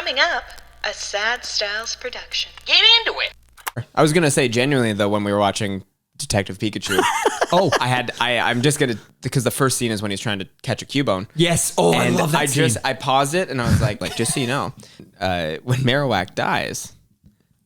Coming up, a Sad Styles production. Get into it! I was gonna say genuinely though, when we were watching Detective Pikachu, I'm just gonna, because the first scene is when he's trying to catch a Cubone. Yes. Oh, And I love that scene. I paused it and I was like, just so you know, when Marowak dies,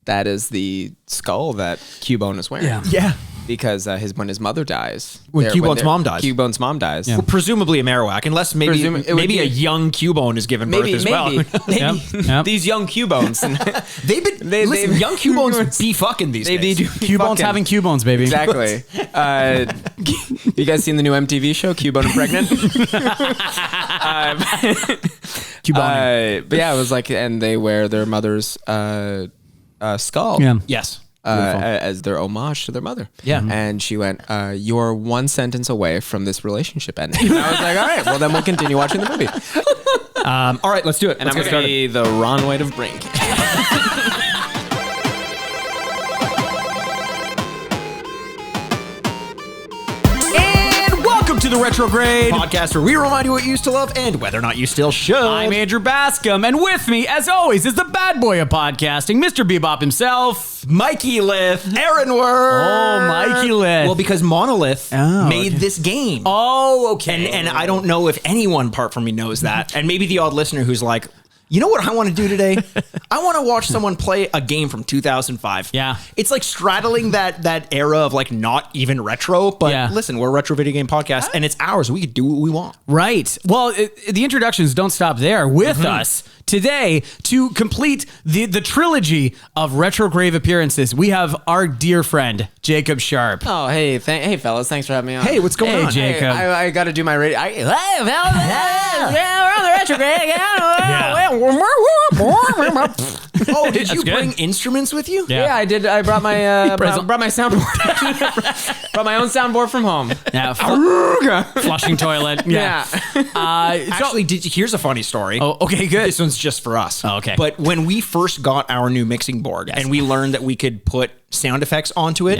that is the skull that Cubone is wearing. Yeah. Because when his mother dies, When Cubone's mom dies. Cubone's mom dies. Well, presumably a Marowak, unless maybe a young Cubone is given birth as well. Maybe. Yep. These young Cubones. Listen, young Cubones be fucking these days. Cubones having Cubones, baby. Exactly. You guys seen the new MTV show, Cubone and Pregnant? Cubone. But yeah, it was like, and they wear their mother's skull. Yeah. Yes. As their homage to their mother. Yeah. And she went, you're one sentence away from this relationship ending. And I was like, all right, well then we'll continue watching the movie. All right, let's do it. And I'm going to be the Ron White of Brink. To the Retrograde podcast, where we remind you what you used to love and whether or not you still should. I'm Andrew Bascom, and with me, as always, is the bad boy of podcasting, Mr. Bebop himself, Mikey Lith, Aaron Word. Oh, Mikey Lith. Well, because Monolith made this game. Oh, okay. And I don't know if anyone apart from me knows that. And maybe the odd listener who's like, you know what I want to do today? I want to watch someone play a game from 2005. Yeah. It's like straddling that era of like not even retro, but listen, we're a retro video game podcast and it's ours. We can do what we want. Right. Well, the introductions don't stop there. With us today to complete the trilogy of Retrograde appearances, we have our dear friend, Jacob Sharpe. Oh, hey, hey fellas, thanks for having me on. Hey, what's going on? Jacob. Hey, I got to do my radio. Hey, fellas, we're on the Retrograde. Oh, did you good. bring instruments with you? Yeah, I did. I brought my brought my soundboard. Brought my own soundboard from home. Yeah, flushing toilet. Yeah. Actually, here's a funny story. Oh, okay, good. This one's just for us. Oh, okay. But when we first got our new mixing board and we learned that we could put sound effects onto it,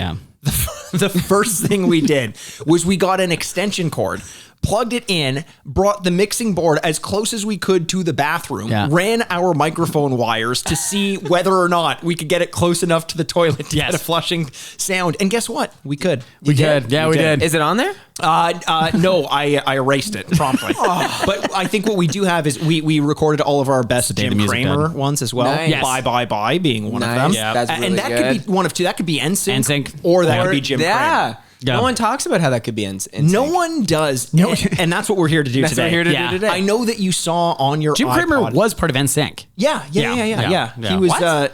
the first thing we did was we got an extension cord, plugged it in, brought the mixing board as close as we could to the bathroom, ran our microphone wires to see whether or not we could get it close enough to the toilet to get a flushing sound. And guess what? We could. We did. Yeah, we did. Is it on there? No, I erased it promptly. But I think what we do have is we recorded all of our best Jim Cramer ones as well. Nice. Yes. Bye being one of them. Yeah. That's really and that good. could be one of two. That could be NSYNC, NSYNC. or that could be Jim Cramer. Yeah. No one talks about how that could be in No one does. No. And that's what we're here to do That's today. what we're here to do today. I know that you saw on your Jim iPod. Kramer was part of NSYNC. Yeah. He was... What?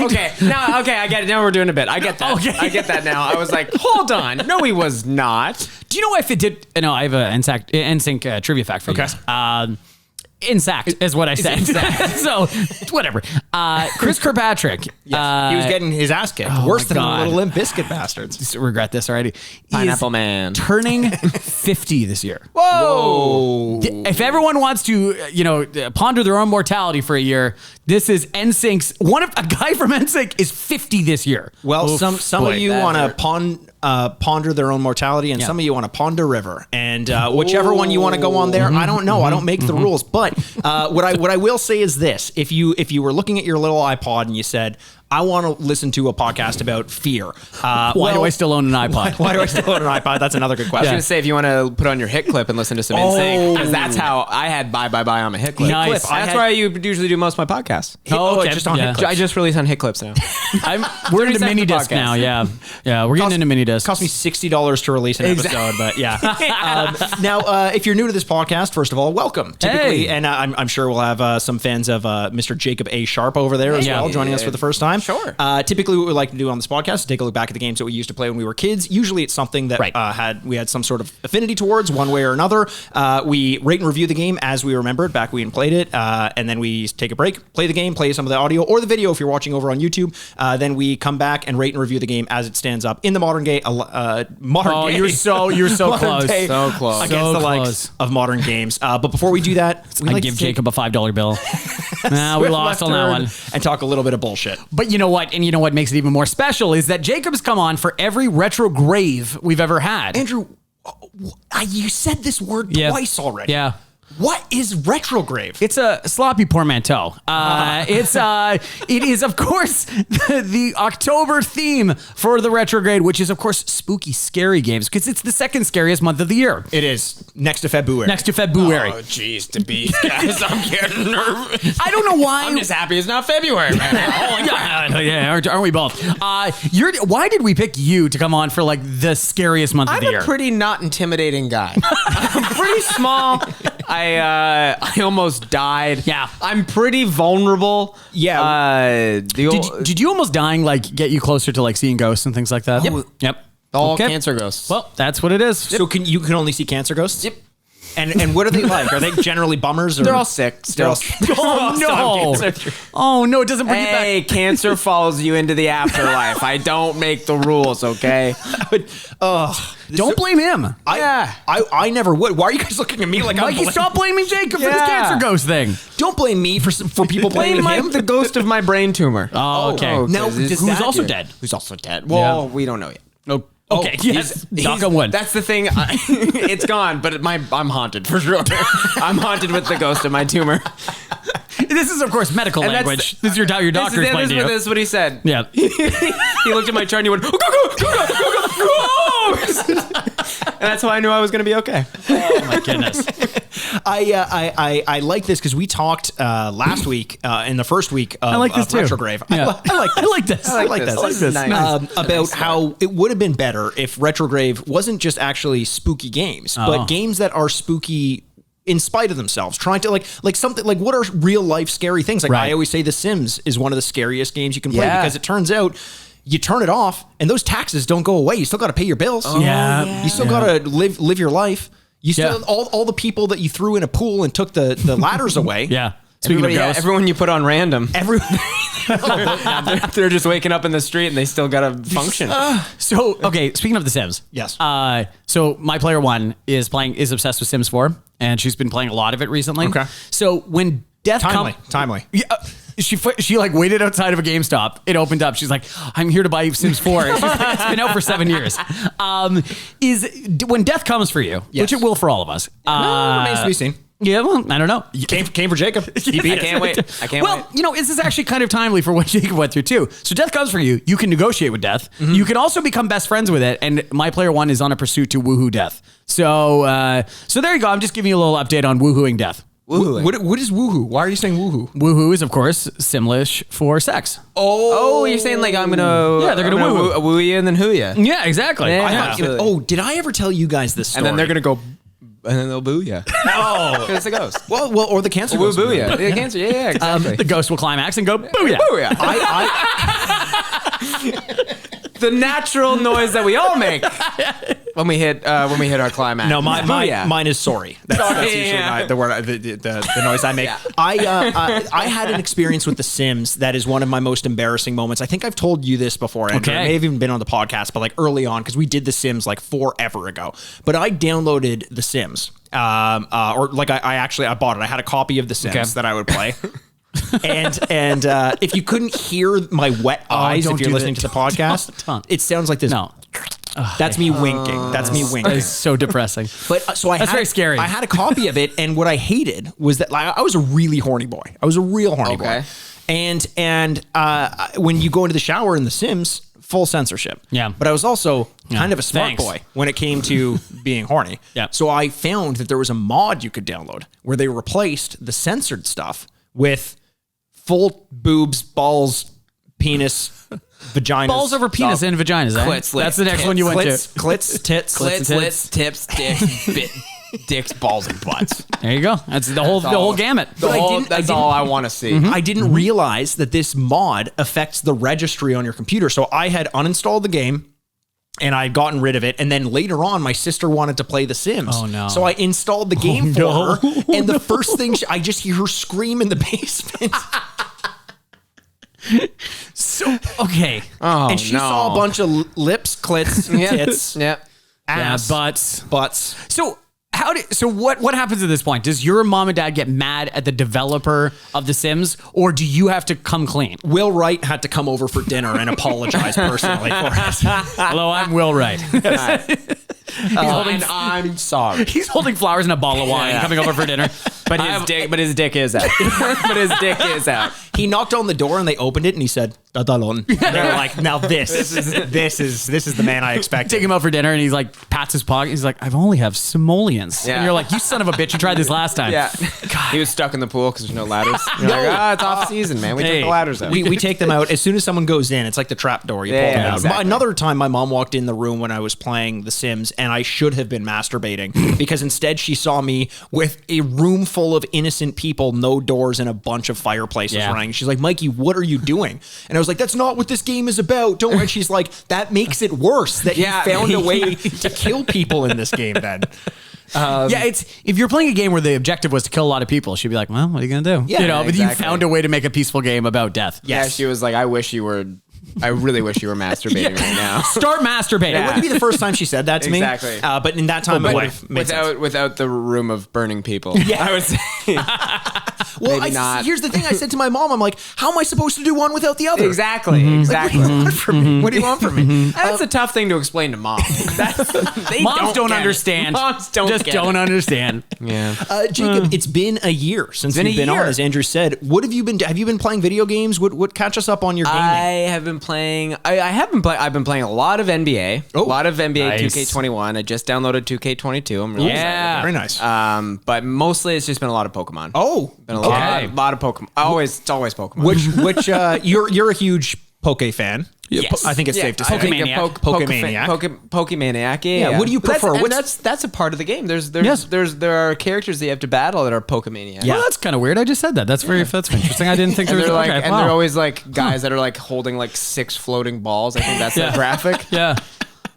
Okay, I get it. Now we're doing a bit. I get that. Okay. I get that now. I was like, hold on. No, he was not. Do you know if it did? No, I have a NSYNC trivia fact for you guys. Insact is what I said. So whatever. Chris Kirkpatrick. Yes. He was getting his ass kicked. Worse than the little Limp Bizkit bastards. Just regret this already. Pineapple Man. Turning 50 this year. Whoa. If everyone wants to, ponder their own mortality for a year, this is NSYNC's. A guy from NSYNC is 50 this year. Well, some of you want to ponder their own mortality, and some of you want to ponder river, and whichever one you want to go on there, I don't know. I don't make the rules, but what I will say is this: if you were looking at your little iPod and you said, I want to listen to a podcast about fear. Why do I still own an iPod? Why do I still own an iPod? That's another good I was question. going to say, if you want to put on your hit clip and listen to some NSYNC, because that's how I had Bye on my hit clip. Nice. That's why you usually do most of my podcasts. Just on hit clips. I just released on hit clips now. We're into mini disc now. Yeah, we're getting into mini disc. Cost me $60 to release an episode, but yeah. Now, if you're new to this podcast, first of all, welcome. Typically, and I'm sure we'll have some fans of Mr. Jacob A. Sharpe over there as well, joining us for the first time. Sure. Typically, what we like to do on this podcast is take a look back at the games that we used to play when we were kids. Usually, it's something that we had some sort of affinity towards, one way or another. We rate and review the game as we remember it back when we played it, and then we take a break, play the game, play some of the audio or the video if you're watching over on YouTube. Then we come back and rate and review the game as it stands up in the modern game. You're so close. So close. Against the likes of modern games. But before we do that, I give Jacob a $5 bill. Nah, we lost on that one. And talk a little bit of bullshit. But you know what? And you know what makes it even more special is that Jacob's come on for every Retrograde we've ever had. Andrew, you said this word twice already. Yeah. What is Retrograde? It's a sloppy portmanteau. It is, of course, the October theme for the Retrograde, which is, of course, spooky, scary games, because it's the second scariest month of the year. It is next to February. Next to February. Oh, jeez, to be guys, I'm getting nervous. I don't know why. I'm just happy it's not February right now. Yeah, aren't we both? Why did we pick you to come on for like the scariest month of the year? I'm a pretty not intimidating guy. I'm pretty small. I almost died. Yeah. I'm pretty vulnerable. Yeah. Did you almost dying like get you closer to like seeing ghosts and things like that? Yep. all Okay. cancer ghosts. Well, that's what it is. So you can only see cancer ghosts? Yep. And what are they like? Are they generally bummers? Or? They're all sick. Still. Oh no! Oh no! It doesn't bring Hey, you back. cancer follows you into the afterlife. I don't make the rules, okay? Don't blame him. I never would. Why are you guys looking at me like I'm Mikey, stop blaming Jacob for this Yeah. cancer ghost thing. Don't blame me for people Blame blaming him. the ghost of my brain tumor. Oh, okay. Now, 'cause it's- who's also dead? Who's also dead? Well, Yeah. we don't know yet. Oh, okay. Yes. Knock on wood. That's the thing. It's gone, but I'm haunted for sure. I'm haunted with the ghost of my tumor. This is, of course, medical And that's language. This is your doctor explained to you. This is what he said. Yeah. He looked at my chart and he went, "Oh, ghost!" And that's how I knew I was going to be okay. Oh my goodness. I like this because we talked last week in the first week of, I like this too. Retrograde. Yeah. I like this. I like this. This is nice. About how it would have been better if Retrograde wasn't just actually spooky games, but games that are spooky in spite of themselves, trying to like something like what are real life scary things? Like Right. I always say, The Sims is one of the scariest games you can play Yeah. because it turns out you turn it off and those taxes don't go away. You still got to pay your bills. Yeah. You still got to live your life. You still all the people that you threw in a pool and took the ladders away. Yeah. Speaking of ghosts. Everyone you put on random. Everyone. They're just waking up in the street and they still got to function. So, okay, speaking of The Sims. Yes. So my player one is obsessed with Sims 4, and she's been playing a lot of it recently. Okay. So when death Timely. Yeah, she like waited outside of a GameStop. It opened up. She's like, "I'm here to buy you Sims 4." She's like, it's been out for 7 years. When death comes for you, Yes. which it will for all of us. Remains to be seen. Yeah, well, I don't know. Came for Jacob. He beat I can't wait. I can't Well, wait. you know, this is actually kind of timely for what Jacob went through too. So death comes for you. You can negotiate with death. You can also become best friends with it. And my player one is on a pursuit to woohoo death. So, so there you go. I'm just giving you a little update on woohooing death. What is woohoo? Why are you saying woohoo? Woohoo is, of course, Simlish for sex. Oh, you're saying like I'm gonna Yeah, they're gonna woo you and then who you, Yeah, exactly. Yeah. I Yeah. thought, Absolutely. did I ever tell you guys this story? and then they're gonna go, and then they'll boo you. Oh, it's a ghost. well, or the cancer Woo ghost. boo you. The cancer. Yeah, exactly. The ghost will climax and go, booyah. Boo ya. The natural noise that we all make when we hit our climax. No, Booyah. mine is sorry. That's usually Yeah. the word, the noise I make. Yeah. I had an experience with The Sims that is one of my most embarrassing moments. I think I've told you this before, and Okay. it may have even been on the podcast, but like early on, because we did The Sims like forever ago. But I downloaded The Sims, or like I bought it. I had a copy of The Sims that I would play. and if you couldn't hear my wet eyes, don't if you're do listening that. to the podcast, Don't. it sounds like this. No. That's me winking. That's me winking. It's so depressing. But so That's very scary. I had a copy of it, and what I hated was that like I was a really horny boy. I was a real horny boy. Okay. And when you go into the shower in The Sims, full censorship. Yeah. But I was also kind of a smart Thanks. boy when it came to being horny. Yeah. So I found that there was a mod you could download where they replaced the censored stuff with full boobs, balls, penis, vaginas. Balls over penis and vaginas. Eh? Clits, That's the next one you went clits, to. clits, tits, Clits, lips, tips, dicks, dicks, balls, and butts. There you go. That's the whole gamut. That's all I want to see. I didn't realize that this mod affects the registry on your computer. So I had uninstalled the game and I had gotten rid of it. And then later on, my sister wanted to play The Sims. Oh, no. So I installed the game for no. her. And the first thing, I just hear her scream in the basement. So, okay. Oh, and she no. saw a bunch of lips, clits, tits, Yeah. ass, butts. So what happens at this point? Does your mom and dad get mad at the developer of The Sims, or do you have to come clean? Will Wright had to come over for dinner and apologize personally for it. Hello, I'm Will Wright. And I'm sorry. He's holding flowers and a bottle of wine coming over for dinner. But his dick is out. But his dick is out. He knocked on the door and they opened it and he said, "Dadalon." And they're like, now this is the man I expected. Take him out for dinner and he's like, pats his pocket. He's like, I've only have simoleons. Yeah. And you're like, you son of a bitch, you tried this last time. Yeah. He was stuck in the pool because there's no ladders. You're like, it's off season, man. We took the ladders out. We take them out as soon as someone goes in. It's like the trap door. You pull them out. Exactly. Another time, my mom walked in the room when I was playing The Sims, and I should have been masturbating because instead she saw me with a room full of innocent people, no doors, and a bunch of fireplaces running. She's like, "Mikey, what are you doing?" And I was like, "That's not what this game is about. Don't worry." And she's like, "That makes it worse that you found a way to kill people in this game." Then. It's if you're playing a game where the objective was to kill a lot of people, she'd be like, well, what are you gonna do? Yeah, but you found a way to make a peaceful game about death. Yeah, she was like, I really wish you were masturbating right now. Start masturbating. It wouldn't be the first time she said that to me. Exactly. But in that time, it would have made sense. Without the room of burning people. Yeah. I would say. Well, Maybe not. Here's the thing. I said to my mom, I'm like, how am I supposed to do one without the other? Exactly. Like, Exactly. what do you want from me? What do you want from me? That's a tough thing to explain to moms. Moms don't get it. understand. Moms don't just get don't it. understand. Yeah. Jacob, it's been a year since you've been on, as Andrew said. What have you been? Have you been playing video games? What catch us up on your gaming? I have been playing. I've been playing a lot of NBA. A lot of NBA Nice. 2K21. I just downloaded 2K22. I'm really excited. Very nice. But mostly it's just been a lot of Pokemon. Oh, Been a lot of Pokemon. It's always Pokemon. which you're a huge Poke fan. Yes. I think it's safe to say. Pokemaniac. Pokemaniac. Yeah. What do you prefer? That's a part of the game. There are characters that you have to battle that are Pokemaniac. Well, that's kind of weird. I just said that. That's interesting. I didn't think there And was they're like, okay, and wow. they're always like guys that are like holding like 6 floating balls. I think that's the graphic. Yeah.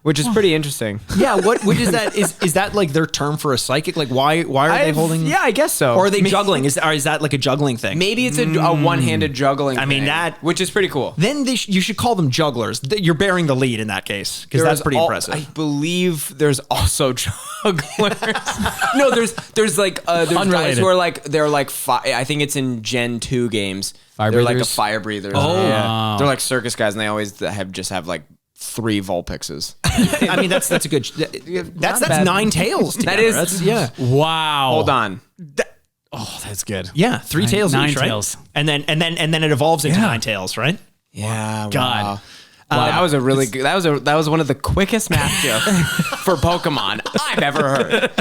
Which is pretty interesting. Yeah, what is that? Is that like their term for a psychic? Like why are they holding? Yeah, I guess so. Or are they juggling? Is that like a juggling thing? Maybe it's a one-handed juggling. I mean, thing, which is pretty cool. Then you should call them jugglers. You're bearing the lead in that case because that's pretty impressive. I believe there's also jugglers. No, there's guys Unrelated. who are like they're like I think it's in Gen 2 games. Fire they're like a breathers? fire breather. Oh. Yeah. They're like circus guys, and they always have like 3 Vulpixes. I mean, that's a good. That's bad. 9 tails. Together. That is- That's, yeah. Wow. Hold on. Oh, that's good. Yeah, 3 tails Nine each, right? tails. And then it evolves into 9 tails, right? Yeah. God. Wow. That was a really good. That was one of the quickest math jokes for Pokemon I've ever heard.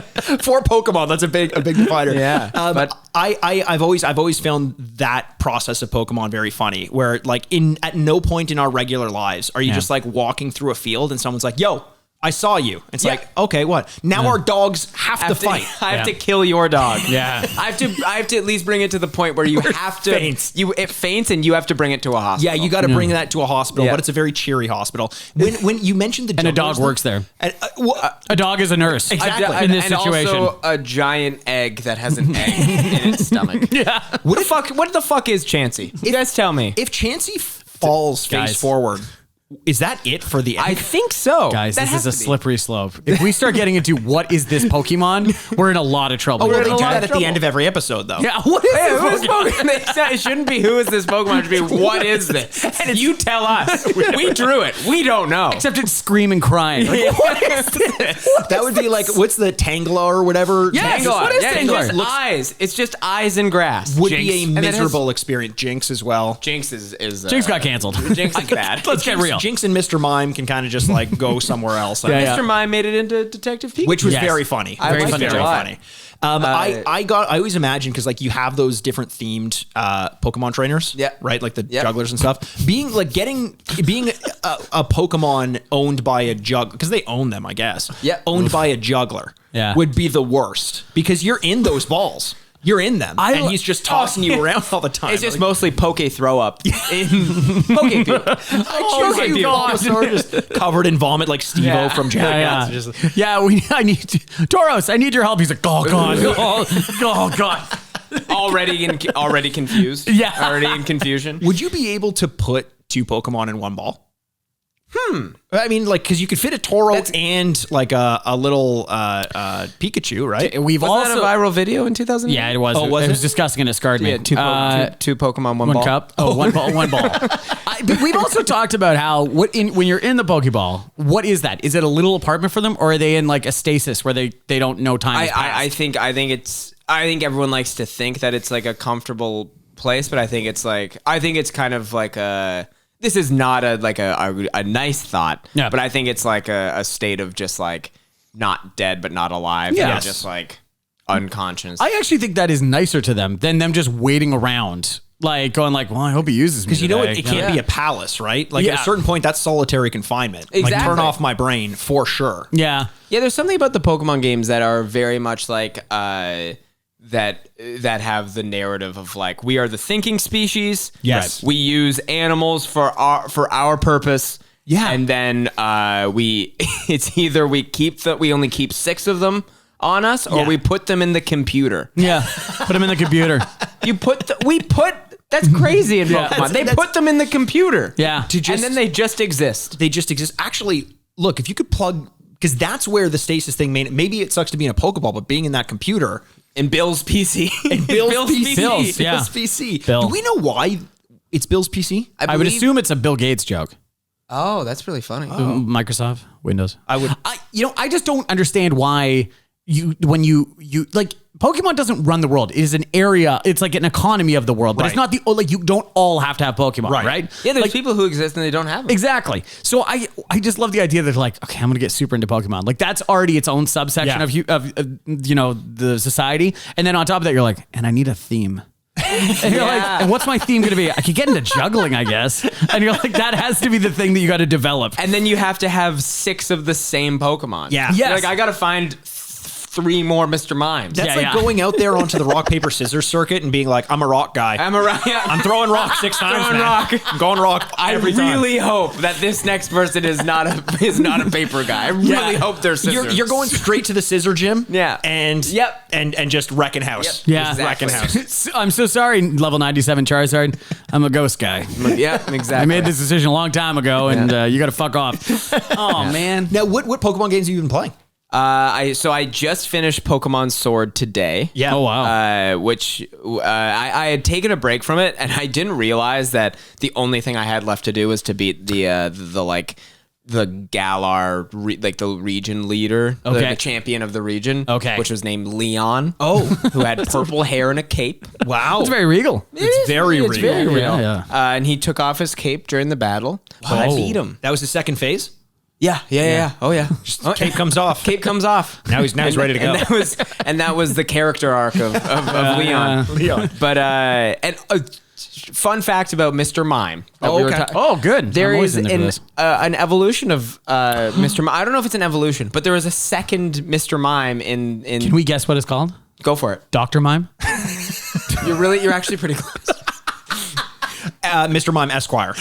For Pokemon, that's a big divider. Yeah, but I've always found that process of Pokemon very funny. Where like at no point in our regular lives are you just like walking through a field and someone's like, "Yo, I saw you." It's like, okay, what? Now our dogs have to fight. I have to kill your dog. Yeah. I have to at least bring it to the point where you have to faints. It faints and you have to bring it to a hospital. Yeah, you got to bring that to a hospital, Yeah. but it's a very cheery hospital. When you mentioned the And a jugglers dog works thing- there. And, A dog is a nurse. Exactly. In this and situation. also a giant egg that has an egg in its stomach. Yeah. What the fuck is Chansey? You guys tell me. if Chansey falls face Guys. forward, is that it for the egg? I think so. Guys, That this has is a to be. slippery slope. If we start getting into what is this Pokemon, we're in a lot of trouble. Oh, well, in they a do lot that of at the end of every episode, though. Yeah, what is Hey, this who is Pokemon? Pokemon? It shouldn't be who is this Pokemon. It should be what is this? And you tell us. We drew it. We don't know. Except it's screaming, crying. Like, what is this? That would be like, what's the Tangela or whatever? Yes, Tangela. what is Yeah, Tangela? it's just eyes. It's just eyes and grass. Would Jinx. be a And then it has- miserable experience. Jinx as well. Jinx is Jinx got canceled. Jinx is bad. Let's get real. Jinx and Mr. Mime can kind of just like go somewhere else. I Yeah, think. yeah. Mr. Mime made it into Detective Pikachu. Which was Yes. very funny. I liked Very it a lot. funny. I always imagine because like you have those different themed Pokemon trainers, Yeah. right? Like the Yep. jugglers and stuff. Being a Pokemon owned by a jug because they own them, I guess. Yeah. Owned by a juggler, Yeah. would be the worst because you're in those balls. You're in them, and he's just tossing you around all the time. It's just Like, mostly Poke throw up in Poke Field. oh, you Bulbasaur just covered in vomit like Steve-O from Jackass. Yeah, Just- I need Tauros. I need your help. He's like, oh god, oh god. already confused. Yeah. Already in confusion. Would you be able to put 2 Pokemon in one ball? I mean, like, because you could fit a Toro and like a little Pikachu, right? We've Wasn't also that a viral video in 2000? Yeah, it was. Oh, was it it? was disgusting and it scarred me. Yeah, two Pokemon, one ball. cup. Oh, one ball, one ball. But we've also talked about how when you're in the Pokeball, what is that? Is it a little apartment for them, or are they in like a stasis where they don't know time? I think everyone likes to think that it's like a comfortable place, but I think it's kind of like a. This is not a nice thought, yeah. But I think it's like a state of just like not dead but not alive, Yes. and just like unconscious. I actually think that is nicer to them than them just waiting around, like going like, well, I hope he uses me. Because you know today. it can't be a palace, right? Like at a certain point, that's solitary confinement. Like Exactly. turn off my brain for sure. Yeah. Yeah, there's something about the Pokemon games that are very much like that have the narrative of like we are the thinking species. Yes. we use animals for our purpose. Yeah. and then it's either we only keep 6 of them on us, or we put them in the computer. Yeah. Put him in the computer. That's crazy in Yeah. Pokemon. They put them in the computer. Yeah. And then they just exist. They just exist. Actually, look, if you could plug, because that's where the stasis thing made. Maybe it sucks to be in a Pokeball, but being in that computer. In Bill's PC. Bill's PC. Bill's, yeah. Bill's PC. Bill. Do we know why it's Bill's PC? I would assume it's a Bill Gates joke. Oh, that's really funny. Microsoft, Windows. I I just don't understand why when you like Pokemon doesn't run the world. It is an area. It's like an economy of the world, but it's not like you don't all have to have Pokemon, right? Yeah, there's like, people who exist and they don't have them. Exactly. So I just love the idea that like, okay, I'm gonna get super into Pokemon. Like that's already its own subsection of the society. And then on top of that, you're like, and I need a theme. And you're like, and what's my theme gonna be? I could get into juggling, I guess. And you're like, that has to be the thing that you got to develop. And then you have to have 6 of the same Pokemon. Yeah. Yes. You're like, I gotta find 3 more Mr. Mimes. That's going out there onto the rock, paper, scissors circuit and being like, I'm a rock guy. I'm around. Yeah. I'm throwing rock 6 times. Throwing man. rock. I'm going rock every time. I really hope that this next person is not a paper guy. I really hope they're scissors. You're going straight to the scissor gym. Yeah. And and just wrecking house. Yep. Yeah, Exactly. Wrecking house. I'm so sorry, level 97 Charizard. I'm a ghost guy. Yeah, exactly. I made this decision a long time ago, and you got to fuck off. Oh man. Now, what Pokemon games have you been playing? I just finished Pokemon Sword today. Yeah. Oh wow. Which I had taken a break from it, and I didn't realize that the only thing I had left to do was to beat the Galar, the region leader, Okay. the champion of the region, Okay. which was named Leon. Oh. Who had purple hair and a cape. Wow. It's very regal. It's very real. It's very real. Yeah. And he took off his cape during the battle. But I beat him. That was the second phase? Yeah. Oh yeah. Cape comes off. Cape comes off. Now he's ready to go. And that was the character arc of Leon. Leon. But fun fact about Mr. Mime. that we were okay. Oh, good. There I'm always is in there for this. an evolution of Mr. Mime. I don't know if it's an evolution, but there is a second Mr. Mime in. Can we guess what it's called? Go for it. Dr. Mime? You're actually pretty close. Mr. Mime Esquire.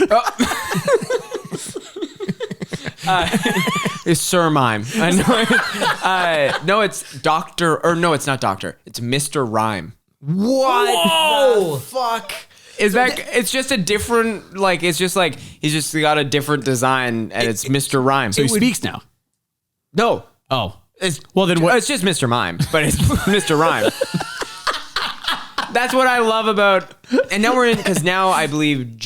It's Sir Mime. I know. No, it's Doctor. Or no, it's not Doctor. It's Mr. Rhyme. What? Whoa! Fuck. Is that? It's just a different. Like it's just like he's just got a different design, and it's Mr. Rhyme. So he speaks now. No. Oh. It's Well, then what? It's just Mr. Mime, but it's Mr. Rhyme. That's what I love about. And now we're in because now I believe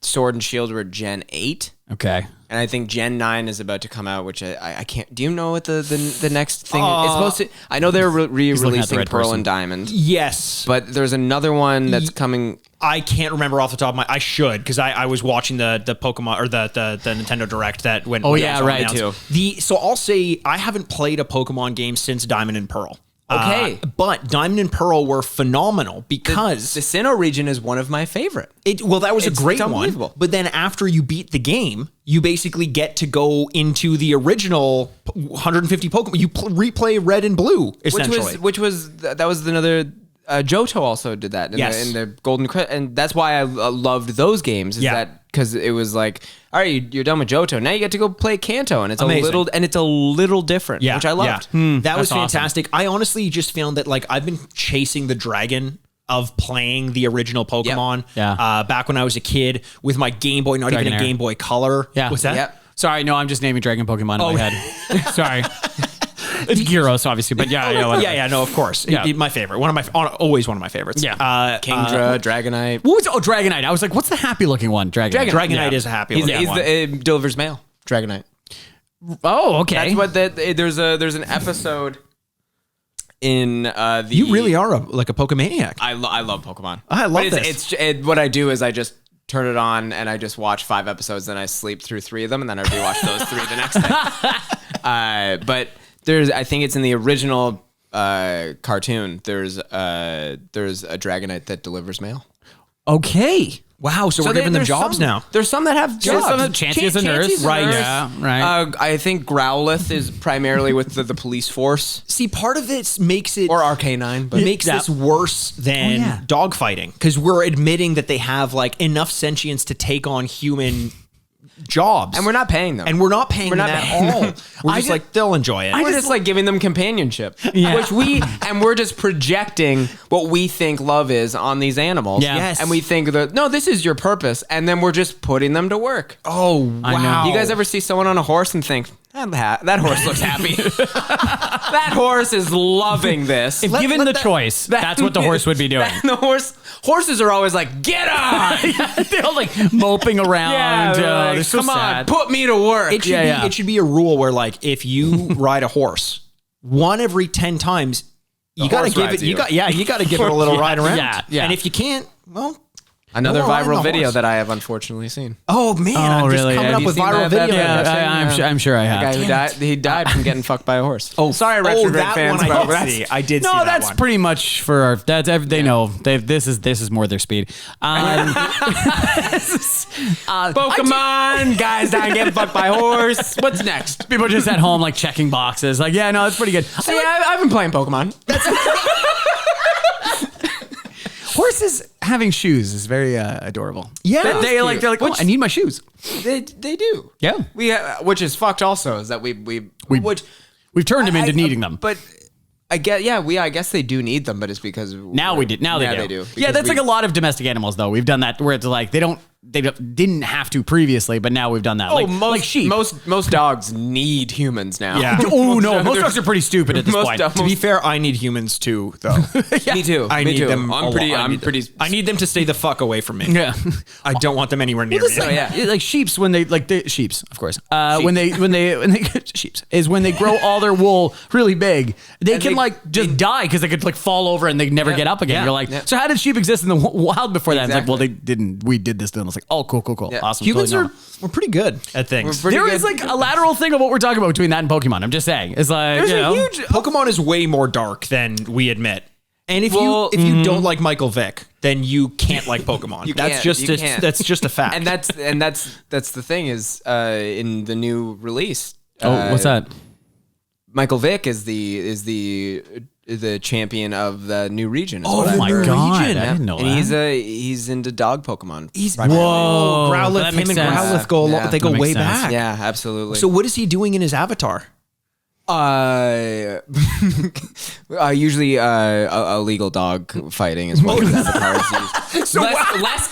Sword and Shield were Gen 8. Okay. And I think Gen 9 is about to come out, which I can't. Do you know what the next thing it's supposed to? I know they're looking at the re-releasing right Pearl person. and Diamond, Yes. but there's another one that's coming. I can't remember off the top of my. I should because I was watching the Pokemon or the Nintendo Direct that went. Oh, when yeah, it was right, announced. So I'll say I haven't played a Pokemon game since Diamond and Pearl. Okay. But Diamond and Pearl were phenomenal because The Sinnoh region is one of my favorite. that was It's a great one. unbelievable. But then after you beat the game, you basically get to go into the original 150 Pokemon. You replay Red and Blue essentially. Which was that was another. Johto also did that in the Golden Crest, and that's why I loved those games. Is that because it was like, all right, you're done with Johto, now you get to go play Kanto, and it's Amazing. a little different, which I loved. That was awesome. fantastic. I honestly just found that like I've been chasing the dragon of playing the original Pokemon. Yeah. Back when I was a kid with my Game Boy, not even a Game Boy Color. Yeah. What's that? Yep. Sorry, no, I'm just naming Dragon Pokemon in my head. Sorry. It's Gyros, obviously, but No, of course. Yeah. My favorite. Always one of my favorites. Yeah. Kingdra, Dragonite. What was Dragonite? I was like, what's the happy looking one? Dragonite is a happy one. It delivers mail. Dragonite. Oh, okay. That's what there's an episode in the. You really are a Pokemaniac. I love Pokemon. I love this. What I do is I just turn it on and I just watch 5 episodes, then I sleep through 3 of them, and then I rewatch those 3 the next day. But I think it's in the original cartoon. There's a Dragonite that delivers mail. Okay. Wow, so we're giving them jobs now. There's some that have jobs. Chansey is a nurse. Right. Yeah, right. I think Growlithe is primarily with the police force. See, part of it makes it... Or Arcanine. But makes this worse than dogfighting. Because we're admitting that they have enough sentience to take on human jobs. And we're not paying them. And we're not paying them at all. We're just they'll enjoy it. We're just giving them companionship. Yeah. We're just projecting what we think love is on these animals. Yeah. Yes. And we think that, no, this is your purpose. And then we're just putting them to work. Oh, wow. You guys ever see someone on a horse and think, that horse looks happy. That horse is loving this. If given the choice, that's what the horse would be doing. Horses are always like, get on! They're all moping around. Like, so come sad. on, put me to work. It should be a rule where if you ride a horse, 1 every 10 times, you got to give it. You got to give it a little ride around. Yeah. And if you can't, well. Another viral video that I have unfortunately seen. Oh man! I'm just coming up with viral videos. I'm sure I have. The guy who died from getting fucked by a horse. Oh, sorry, Retrograde fans. I did. No, see that's one. pretty much for our. They know. This is more their speed. Pokemon guys dying getting fucked by a horse. What's next? People just at home checking boxes. It's pretty good. See, I've been playing Pokemon. Horses having shoes is very adorable. Yeah, they're like, I need my shoes. They do. Yeah, which is fucked. Also, is that we've turned them into needing them. But I guess they do need them, but it's because now they do. Yeah, that's a lot of domestic animals though. We've done that where it's they didn't have to previously, but now we've done that. Like sheep. Most dogs need humans now. Yeah. Oh no, most dogs are pretty stupid at this point. To be fair, I need humans too, though. Me too. I need them. I need them to stay the fuck away from me. Yeah. I don't want them anywhere near me. Like sheeps when they sheeps, of course. When they sheeps is when they grow all their wool really big. They can just die because they could fall over and they never get up again. Yeah. You're like, so how did sheep exist in the wild before that? It's like, well, they didn't. We did this to them. It's like, oh, cool. Yeah. Awesome. Humans we're pretty good at things. There is a lateral thing of what we're talking about between that and Pokemon. I'm just saying. It's like, there's a huge Pokemon is way more dark than we admit. And if you don't like Michael Vick, then you can't like Pokemon. That's just a fact. And that's the thing is in the new release. What's that? Michael Vick is the champion of the new region. Oh my god! I didn't know that. And he's into dog Pokemon. Whoa! Growlithe, him and Growlithe go way back. Yeah, absolutely. So what is he doing in his avatar? Usually illegal dog fighting is what his avatar is used. So less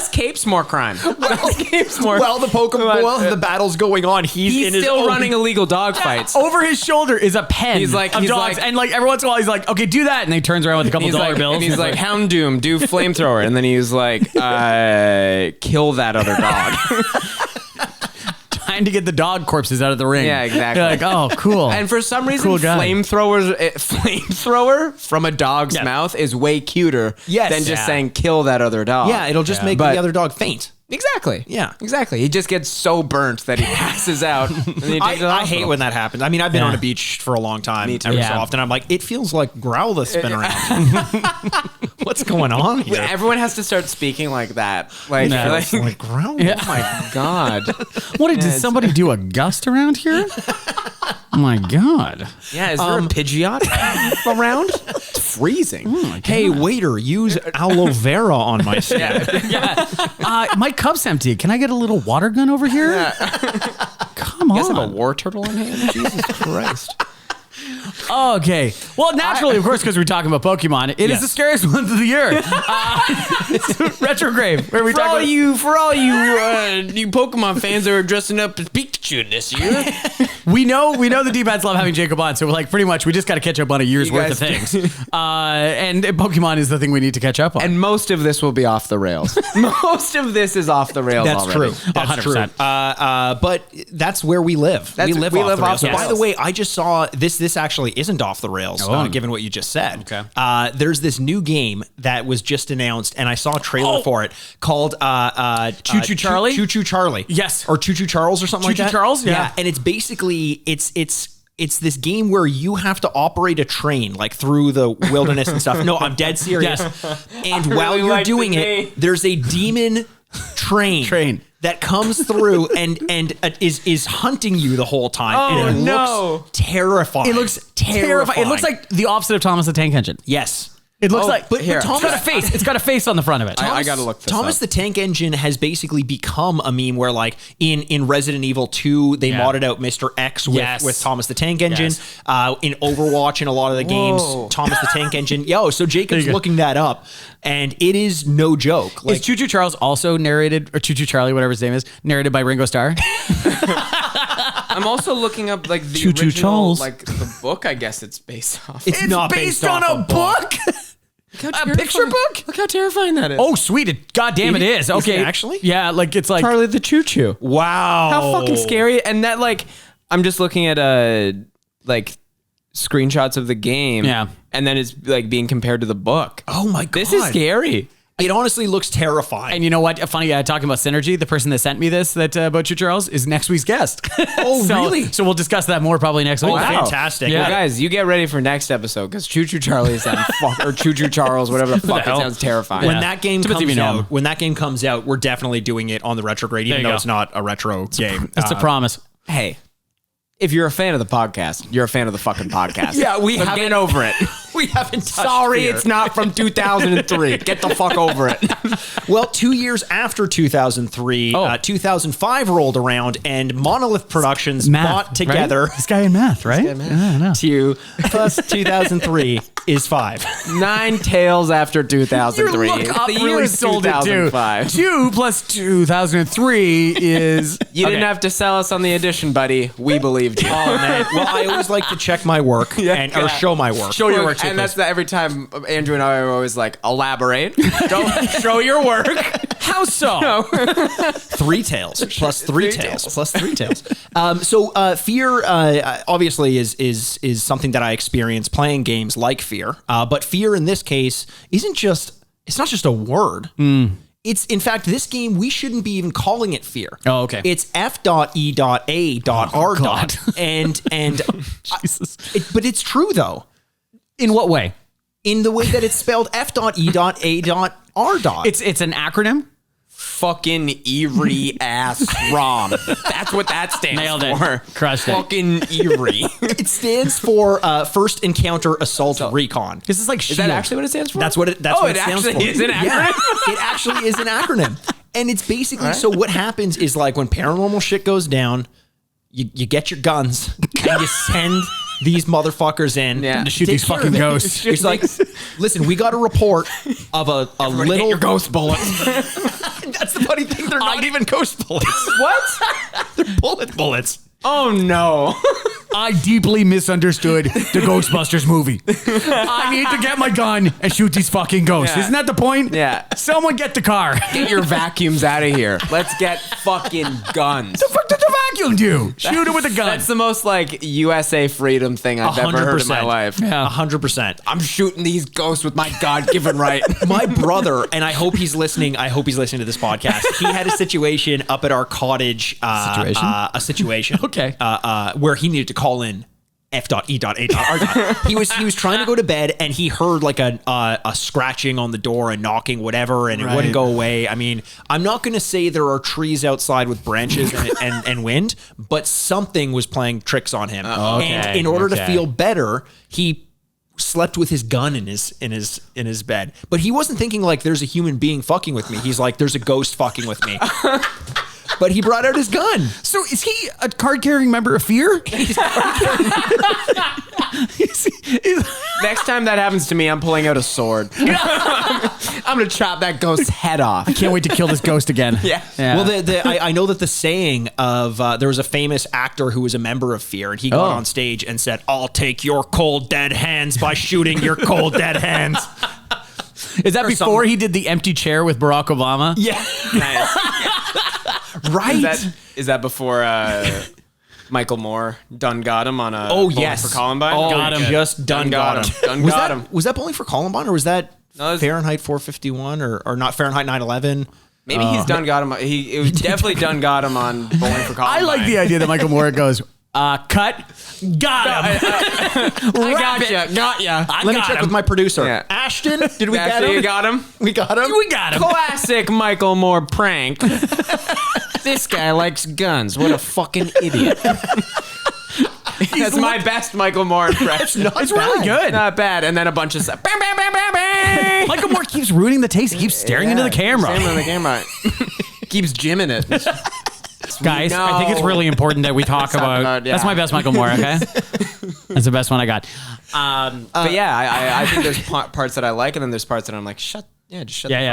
capes, more crime. Less capes, more. While the battle's going on, he's still running illegal dog fights. Over his shoulder is a pen. He's like, and every once in a while he's like, okay, do that, and he turns around with a couple dollar bills. And he's like, Houndoom, do flamethrower, and then he's like, kill that other dog. Trying to get the dog corpses out of the ring. Yeah, exactly. You're like, oh, cool. And for some reason, flamethrower from a dog's mouth is way cuter than just saying kill that other dog. Yeah, it'll just make the other dog faint. Exactly. Yeah. Exactly. He just gets so burnt that he passes out. I hate when that happens. I mean, I've been on a beach for a long time. Every so often, I'm like, it feels like Growlithe's been around. What's going on here? Everyone has to start speaking like that. Like Growlithe? Yeah. Oh my god. Did somebody do a gust around here? Oh my god. Yeah, is there a Pidgeot around? It's freezing. Hey, waiter, use aloe vera on my skin. My cup's empty. Can I get a little water gun over here? Come on. You guys have a war turtle in hand? Jesus Christ. Okay. Well, naturally, of course, because we're talking about Pokemon, it is the scariest month of the year. It's Retrograde, where we For talk all about... you Pokemon fans that are dressing up as Pikachu this year. We know the D-pads love having Jacob on, so we're like, pretty much, we just got to catch up on a year's worth of things. And Pokemon is the thing we need to catch up on. And most of this will be off the rails. Most of this is off the rails That's already. true. That's 100%. true. But that's where we live. We live off the rails. By the way, I just saw this actually isn't off the rails, given what you just said. Okay. There's this new game that was just announced, and I saw a trailer for it called Choo Choo Charlie? Choo Choo Charlie. Yes. Or Choo Choo Charles or something like Choo Choo that. Charles? Yeah. And it's basically, it's this game where you have to operate a train like through the wilderness and stuff. No, I'm dead serious. And while you're doing it, there's a demon train that comes through and is hunting you the whole time. Oh, and it no. looks terrifying. It looks terrifying. It looks like the opposite of Thomas the Tank Engine. Yes. It looks like, but here. Thomas, it's got a face. It's got a face on the front of it. I gotta look this Thomas up. the Tank Engine has basically become a meme where, like, in Resident Evil 2, they modded out Mr. X with Thomas the Tank Engine. Yes. In Overwatch and a lot of the games, Thomas the Tank Engine. So Jacob's looking that up, and it is no joke. Like, Is Choo Choo Charles also narrated, or Choo Choo Charlie, whatever his name is, narrated by Ringo Starr? I'm also looking up like the Choo Choo original, Charles. like the book. I guess it's based off. it's not based on a book. A picture book? Look how terrifying that is. Oh, sweet. God damam, it is. Okay. it actually? Yeah, like it's like... Charlie the Choo Choo. Wow. How fucking scary. And that, like, I'm just looking at like screenshots of the game. Yeah. And then it's like being compared to the book. Oh my God. This is scary. It honestly looks terrifying. And you know what? Funny, talking about synergy, the person that sent me this, about Choo Charles, is next week's guest. Oh, really? So we'll discuss that more probably next week. wow. Fantastic. Yeah. Well, guys, you get ready for next episode because Choo Choo Charlie is that or Choo Choo Charles, whatever the fuck. It hell? sounds terrifying. When that game Depends if you comes know out, him. when that game comes out, we're definitely doing it on the Retrograde, even you though go. it's not a retro game. It's a promise. Hey, if you're a fan of the podcast, you're a fan of the fucking podcast. Yeah, we so haven't- get over it. We haven't touched Sorry, F.E.A.R. it's not from 2003. Get the fuck over it. Well, 2 years after 2003, 2005 rolled around, and Monolith Productions bought together. Right? This guy in math, right? Yeah, I know. 2 plus 2003 is 5. 9 Tales after 2003. Your look up The really year is sold it too. 2005. 2 plus 2003 is... You didn't have to sell us on the addition, buddy. We believed you. Oh, man. Well, I always like to check my work or show my work. Show your work. And that's every time Andrew and I are always like, elaborate. Don't show your work. How so? 3 tails plus 3 tails plus 3 tails. So F.E.A.R. Obviously is something that I experience playing games like F.E.A.R. But F.E.A.R. in this case it's not just a word. It's, in fact, this game, we shouldn't be even calling it F.E.A.R. Oh, okay. It's F.E.A.R. God. And Jesus. but it's true though, In what way? in the way that it's spelled F.E.A.R. It's an acronym? Fucking eerie ass ROM. That's what that stands Nailed it. for. Crushed it. Fucking eerie. It stands for First Encounter Assault Recon. This is like Is that actually what it stands for? That's what it stands actually for. is an acronym? Yeah, it actually is an acronym. And it's basically, so what happens is, like, when paranormal shit goes down, you get your guns and you send these motherfuckers in To shoot these fucking ghosts. It's like, listen, we got a report of a little Get your ghost bullets. That's the funny thing. They're not even ghost bullets. What? They're bullets. Oh no. I deeply misunderstood the Ghostbusters movie. I need to get my gun and shoot these fucking ghosts. Yeah. Isn't that the point? Yeah. Someone get the car. Get your vacuums out of here. Let's get fucking guns. The fuck did the vacuum do? Shoot it with a gun. That's the most like USA freedom thing I've ever heard in my life. Yeah. 100%. I'm shooting these ghosts with my God-given right. My brother, and I hope he's listening to this podcast. He had a situation up at our cottage. A situation. Okay. Where he needed to call in F.E.A.R. He was trying to go to bed, and he heard like a scratching on the door and knocking, whatever, and it wouldn't go away. I mean, I'm not going to say there are trees outside with branches and wind, but something was playing tricks on him. And in order to feel better, he slept with his gun in his bed. But he wasn't thinking like there's a human being fucking with me. He's like, there's a ghost fucking with me. but he brought out his gun. So is he a card-carrying member of F.E.A.R? Next time that happens to me, I'm pulling out a sword. I'm gonna chop that ghost's head off. Can't wait to kill this ghost again. Yeah. Well, I know that the saying of there was a famous actor who was a member of F.E.A.R, and he got on stage and said, "I'll take your cold dead hands by shooting your cold dead hands." Is that before he did the empty chair with Barack Obama? Yeah. Nice. Right. Is that before Michael Moore done got him on a yes for Columbine? Oh, Got him. just done got him. Done got him. Was that Bowling for Columbine, or was that No, Fahrenheit 451 or not Fahrenheit 9/11? Maybe he's done got him. It was definitely done got him on Bowling for Columbine. I like the idea that Michael Moore goes, cut, got him. Got ya. Let me check with my producer. Yeah. Ashton, did we get Actually, him? you got him. We got him. We got him. Classic Michael Moore prank. This guy likes guns. What a fucking idiot. That's my best Michael Moore impression. It's really good. Not bad. And then a bunch of stuff. Bam, bam, bam, bam, bam. Michael Moore keeps ruining the taste. He keeps staring into the camera. Staring into the camera. Keeps gymming it. Guys, I think it's really important that we talk about. yeah. That's my best Michael Moore. Okay, that's the best one I got. But yeah, I think there's parts that I like, and then there's parts that I'm like, just shut the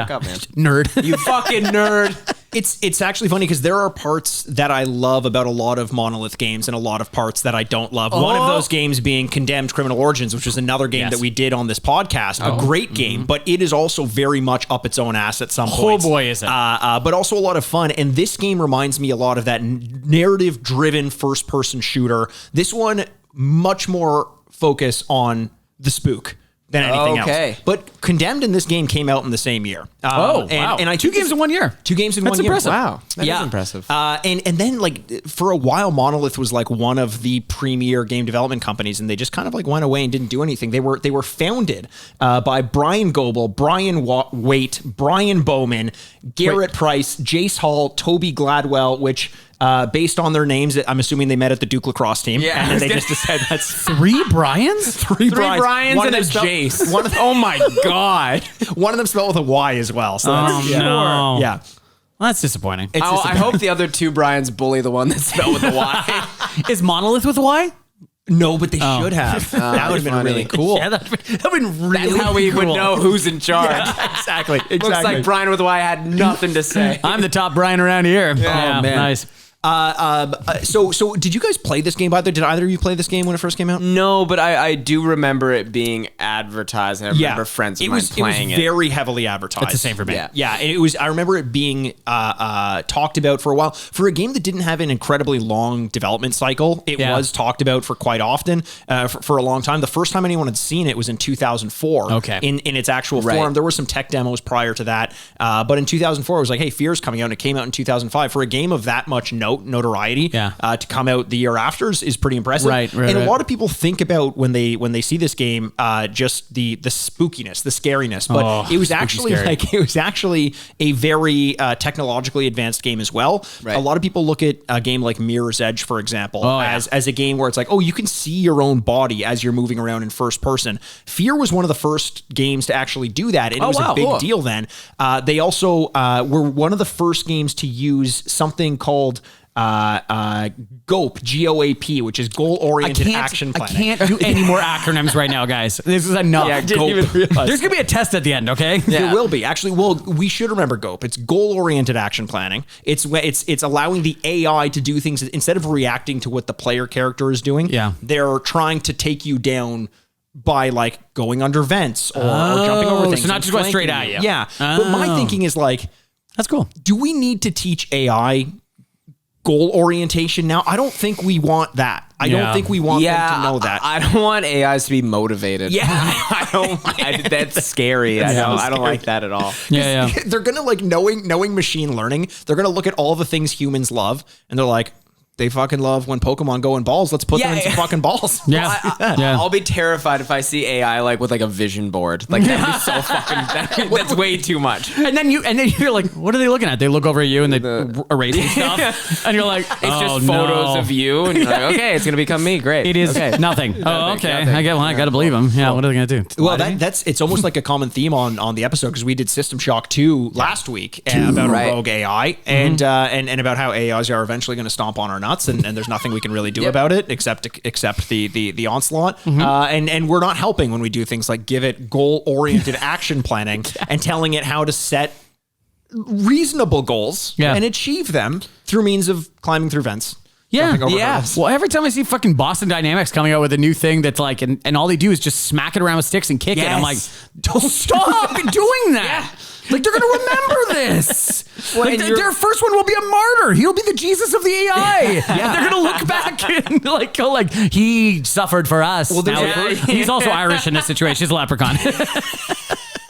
fuck up, man. Nerd. You fucking nerd. It's actually funny because there are parts that I love about a lot of Monolith games and a lot of parts that I don't love. One of those games being Condemned Criminal Origins, which was another game that we did on this podcast. A great game, but it is also very much up its own ass at some points. Oh boy, is it. But also a lot of fun. And this game reminds me a lot of that narrative-driven first-person shooter. This one, much more focus on the spook than anything else. But Condemned in this game came out in the same year. Wow. And I Two games in 1 year. 2 games in That's 1 year. impressive. Wow. That is impressive. And then like for a while, Monolith was like one of the premier game development companies, and they just kind of like went away and didn't do anything. They were founded by Brian Goebel, Brian Waite, Brian Bowman, Garrett Price, Jace Hall, Toby Gladwell, which based on their names, I'm assuming they met at the Duke lacrosse team. Yeah. And then they just decided that's 3 Brians? three Brians One and of a them Jace. Oh my God. One of them spelled with a Y as well. So that's, no. yeah. Well, that's disappointing. I hope the other 2 Brians bully the one that's spelled with a Y. Is Monolith with a Y? No, but they should have. That would have been really cool. Yeah, that'd been really That's how we would know who's in charge. Exactly. Looks like Brian with a Y had nothing to say. I'm the top Brian around here. Yeah, man. Nice. So did you guys play this game, by the way? Did either of you play this game when it first came out? No, but I do remember it being advertised, and I remember friends of mine playing it. It was very heavily advertised. It's the same for me. Yeah, and it was. I remember it being talked about for a while. For a game that didn't have an incredibly long development cycle, it was talked about for quite often for a long time. The first time anyone had seen it was in 2004. Okay. In its actual form, there were some tech demos prior to that, but in 2004 it was like, hey, F.E.A.R.'s coming out, and it came out in 2005. For a game of that much notoriety, to come out the year after is pretty impressive. Right. And a lot of people think about when they see this game, just the spookiness, the scariness, but it was actually a very technologically advanced game as well. Right. A lot of people look at a game like Mirror's Edge, for example, as a game where it's like, oh, you can see your own body as you're moving around in first person. F.E.A.R. was one of the first games to actually do that, and it was a big deal then. They also were one of the first games to use something called GOAP, G-O-A-P, which is goal-oriented action planning. I can't do any more acronyms right now, guys. This is enough. Yeah, didn't even realize. There's gonna be a test at the end, okay? There will be. Actually, we should remember GOAP. It's goal-oriented action planning. It's allowing the AI to do things instead of reacting to what the player character is doing. Yeah. They're trying to take you down by like going under vents or jumping over things. So not just going straight at you. Yeah. But my thinking is like, that's cool. do we need to teach AI goal orientation now? I don't think we want that. I don't think we want them to know that. I don't want AIs to be motivated. Yeah. I don't. That's scary. I don't like that at all. Yeah. They're gonna like knowing machine learning. They're gonna look at all the things humans love, and they're like, They fucking love when Pokemon go in balls. Let's put them in some fucking balls. Yeah. I'll be terrified if I see AI like with like a vision board. Like that'd be so fucking. That's way too much. And then you're like, what are they looking at? They look over at you and they erase stuff, and you're like, It's just photos of you, and you're like, okay, it's gonna become me. Great. It is nothing. Oh, okay. I gotta believe them. Yeah. What are they gonna do? Well, it's almost like a common theme on the episode because we did System Shock 2 last week about a rogue AI and about how AIs are eventually going to stomp on our nuts and there's nothing we can really do about it except the onslaught. And we're not helping when we do things like give it goal-oriented action planning and telling it how to set reasonable goals and achieve them through means of climbing through vents. Yeah. Well, every time I see fucking Boston Dynamics coming out with a new thing that's like, and all they do is just smack it around with sticks and kick it, I'm like, don't stop doing that. Like, they're going to remember this. Like, their first one will be a martyr. He'll be the Jesus of the AI. And they're going to look back and like go like, he suffered for us. Well, he's also Irish in this situation. He's a leprechaun.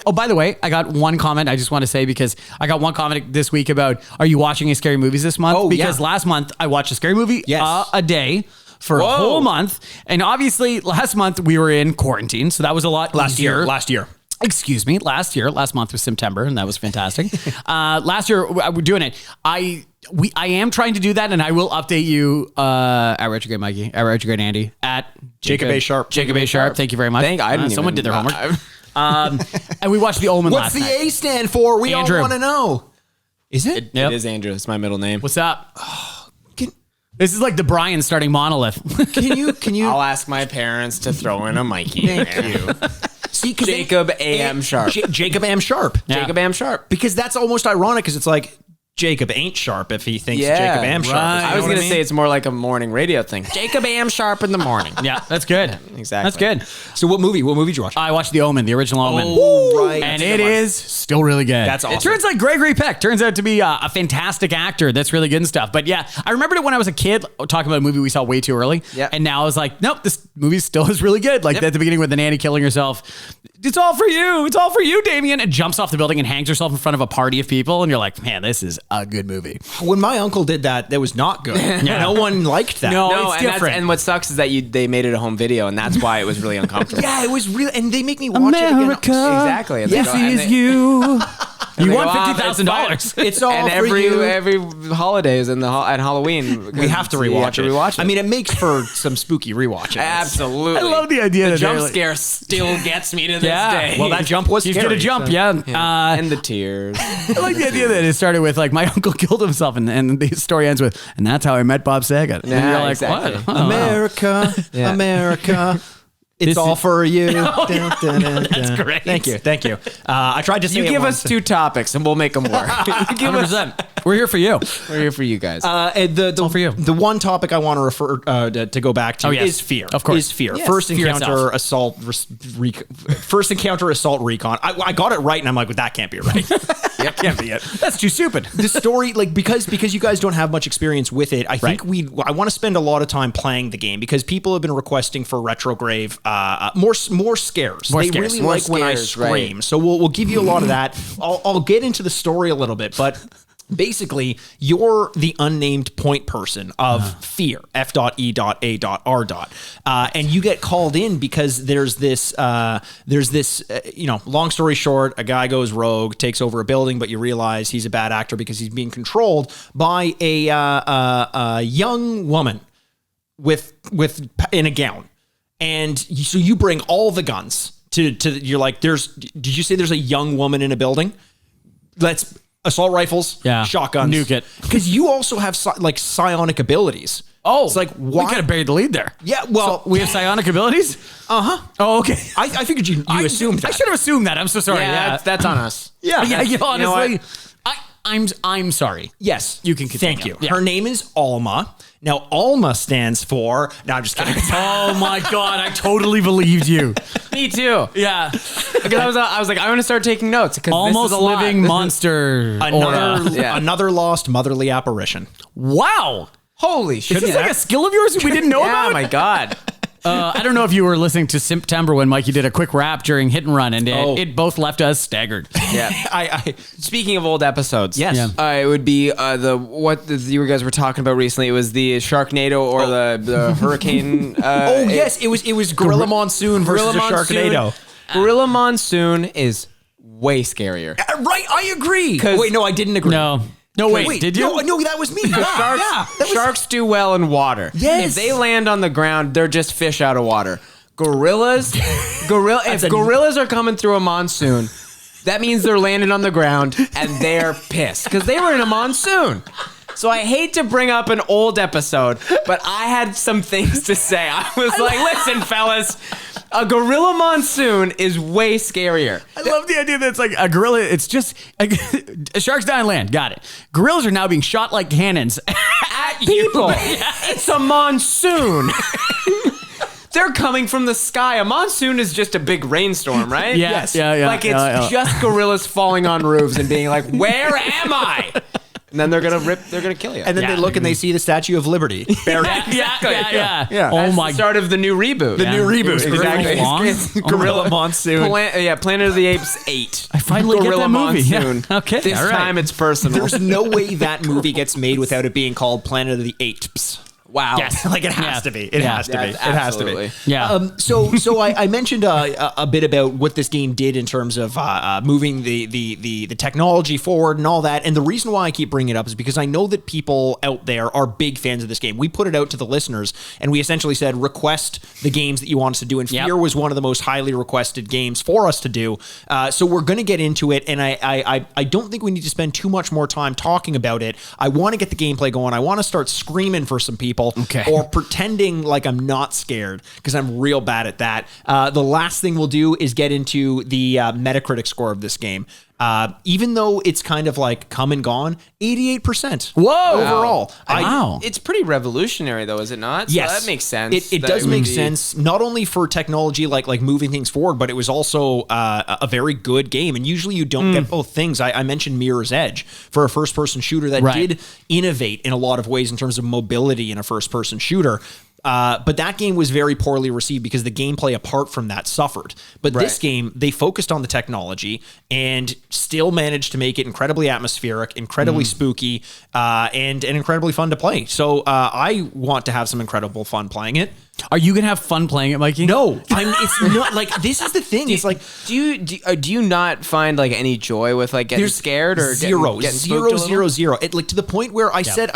Oh, by the way, I got one comment I just want to say because I got one comment this week about, are you watching any scary movies this month? Because last month I watched a scary movie a day for a whole month. And obviously last month we were in quarantine. So that was a lot easier. Last year. Excuse me. Last month was September and that was fantastic. Last year we're doing it. I am trying to do that and I will update you at Retrograde Mikey, at Retrograde Andy, at Jacob A. Sharpe. Jacob A. Sharpe. Thank you very much. Someone did their homework. And we watched The Omen last night. What's the A stand for? We all want to know. Is it? It is Andrew. It's my middle name. What's up? This is like the Brian starting Monolith. Can you? I'll ask my parents to throw in a Mikey. Thank you. See, Jacob A.M. Sharpe. Jacob A.M. Sharpe. Yeah. Jacob A.M. Sharpe. Because that's almost ironic because it's like, Jacob ain't sharp if he thinks Jacob am sharp. I was going to say it's more like a morning radio thing. Jacob am sharp in the morning. Yeah, that's good. Yeah, exactly. That's good. So what movie did you watch? I watched The Omen, the original Omen. Oh, right. And it is still really good. That's awesome. It turns out Gregory Peck turns out to be a fantastic actor. That's really good and stuff. But yeah, I remembered it when I was a kid talking about a movie we saw way too early. Yeah. And now I was like, nope, this movie still is really good. Like at the beginning with the nanny killing herself. It's all for you. It's all for you, Damien. And jumps off the building and hangs herself in front of a party of people. And you're like, man, this is a good movie. When my uncle did that, that was not good. No one liked that. No, it's different. And what sucks is that they made it a home video, and that's why it was really uncomfortable. Yeah, it was really, and they make me watch it again. Exactly. This is you. You won $50,000. It's all and for you. every holidays and Halloween, we have to rewatch it. I mean, it makes for some spooky rewatching. Absolutely. I love the idea. The jump scare still gets me to this day. Well, that jump was He's scary. He's gonna jump, and the tears. I like the idea that it started with like my uncle killed himself, and the story ends with, and that's how I met Bob Saget. And you're like, exactly. what? America, America. It's all for you. That's great. Thank you. I tried to say you give us 2 topics and we'll make them work. 100%. We're here for you. We're here for you guys. All for you. The one topic I want to refer to go back to is fear. Of course, is fear. Yes. First Fear encounter assault. First encounter assault recon. I got it right, and I'm like, well, that can't be right. That can't be it. That's too stupid. The story, like because you guys don't have much experience with it, I think I want to spend a lot of time playing the game because people have been requesting for Retrograde more scares. They really like when I scream. Right. So we'll give you a lot of that. I'll get into the story a little bit, but basically you're the unnamed point person of F.E.A.R. F.E.A.R. And you get called in because there's this long story short, a guy goes rogue, takes over a building, but you realize he's a bad actor because he's being controlled by a young woman with in a gown. And so you bring all the guns to you're like, did you say there's a young woman in a building? Let's assault rifles, shotguns. Nuke it. Because you also have psionic abilities. Oh, it's like, why? We could have buried the lead there. Yeah, well. So we have psionic abilities? Uh-huh. Oh, okay. I figured you assumed that. I should have assumed that. I'm so sorry. Yeah, that's on us. Yeah. Honestly, I'm sorry. Yes. You can continue. Thank you. Yeah. Her name is Alma. Now, Alma stands for... No, I'm just kidding. Oh, my God. I totally believed you. Me too. Yeah. Because I was like, I'm going to start taking notes. Almost living monster. Another lost motherly apparition. Wow. Holy shit. Is this like a skill of yours we didn't know about? Oh, my God. I don't know if you were listening to September when Mikey did a quick rap during Hit and Run, and it both left us staggered. Yeah. Speaking of old episodes, Yes. Yeah. it would be you guys were talking about recently. It was the Sharknado or the hurricane. Yes, it was Gorilla Monsoon versus Gorilla a Sharknado. Gorilla Monsoon is way scarier. Right, I agree. 'Cause- Wait, no, I didn't agree. No, wait, did you? No, that was me. Sharks do well in water. Yes. If they land on the ground, they're just fish out of water. Gorillas, if gorillas are coming through a monsoon, that means they're landing on the ground and they're pissed because they were in a monsoon. So I hate to bring up an old episode, but I had some things to say. I was like, listen, fellas, a gorilla monsoon is way scarier. I love the idea that it's like a gorilla. It's just a shark's dying land. Got it. Gorillas are now being shot like cannons At people. It's a monsoon. They're coming from the sky. A monsoon is just a big rainstorm, right? Yes. Yeah. Like it's just gorillas falling on roofs and being like, "Where am I?" And then they're gonna kill you. And then they look and they see the Statue of Liberty. Yeah. Yeah. Oh That's my the start of the new reboot. The new reboot. Exactly. Long? It's Gorilla Monsoon. Planet of the Apes 8. I finally get Gorilla that movie. Monsoon. Yeah. Okay. This all right. time it's personal. There's no way that movie gets made without it being called Planet of the Apes. wow. Yes. Like it has Yeah. to be. It Yeah. has to be. Yes, It has to be. absolutely. Yeah. So I mentioned a bit about what this game did in terms of moving the technology forward and all that. And the reason why I keep bringing it up is because I know that people out there are big fans of this game. We put it out to the listeners and we essentially said, request the games that you want us to do. And Yep. F.E.A.R was one of the most highly requested games for us to do. So we're going to get into it. And I don't think we need to spend too much more time talking about it. I want to get the gameplay going. I want to start screaming for some people. Okay. Or pretending like I'm not scared because I'm real bad at that. The last thing we'll do is get into the Metacritic score of this game. Even though it's kind of like come and gone, 88%. Whoa. Overall. Wow. It's pretty revolutionary, though, is it not? So Yes, that makes sense. It That does would make be- sense, not only for technology, like moving things forward, but it was also a very good game. And usually you don't get both things. I mentioned Mirror's Edge for a first-person shooter that Right. did innovate in a lot of ways in terms of mobility in a first-person shooter. But that game was very poorly received because the gameplay apart from that suffered. But this Right. game, they focused on the technology and still managed to make it incredibly atmospheric, incredibly spooky, and incredibly fun to play. So I want to have some incredible fun playing it. Are you gonna have fun playing it, Mikey? No, it's not like this is the thing. It's like Do you not find like any joy with like getting scared or zero, getting zero, spooked a little? zero, zero. It like to the point where I said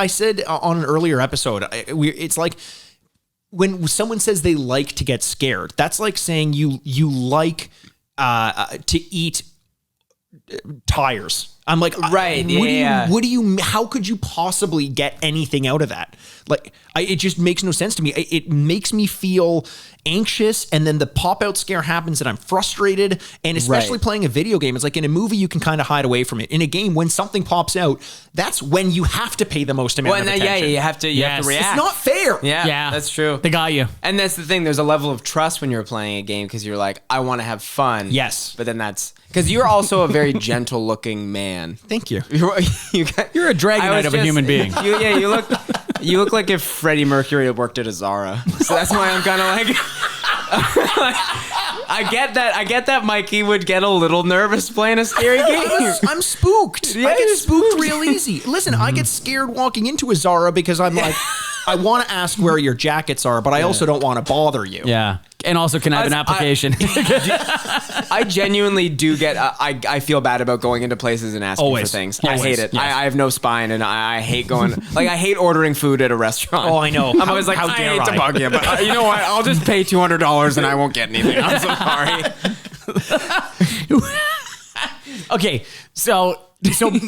on an earlier episode, it's like when someone says they like to get scared, that's like saying you like to eat tires. I'm like, Right, What do you? How could you possibly get anything out of that? Like, it just makes no sense to me. It makes me feel anxious, and then the pop out scare happens, and I'm frustrated. And especially Right. playing a video game, it's like in a movie you can kind of hide away from it. In a game, when something pops out, that's when you have to pay the most amount Well, of and then, attention. you have to Yes. react. It's not fair. Yeah, that's true. They got you. And that's the thing. There's a level of trust when you're playing a game because you're like, I want to have fun. Yes. But then that's because you're also a very gentle looking man. Thank you. You're a dragonite of a human being. You look like if Freddie Mercury had worked at a Zara. So that's why I'm kind of like. I get that Mikey would get a little nervous playing a scary game. I'm spooked. Yeah, I get you're spooked real easy. Listen, I get scared walking into a Zara because I'm like, I want to ask where your jackets are, but I also don't want to bother you. Yeah. And also, can I have an application? I genuinely do get. I feel bad about going into places and asking Always. for things. Always. I hate it. Yes. I have no spine, and I hate going. Like I hate ordering food at a restaurant. Oh, I know. I'm always like, How I dare hate to I? bug you, but you know what? I'll just pay $200 and I won't get anything. I'm so sorry. Okay, so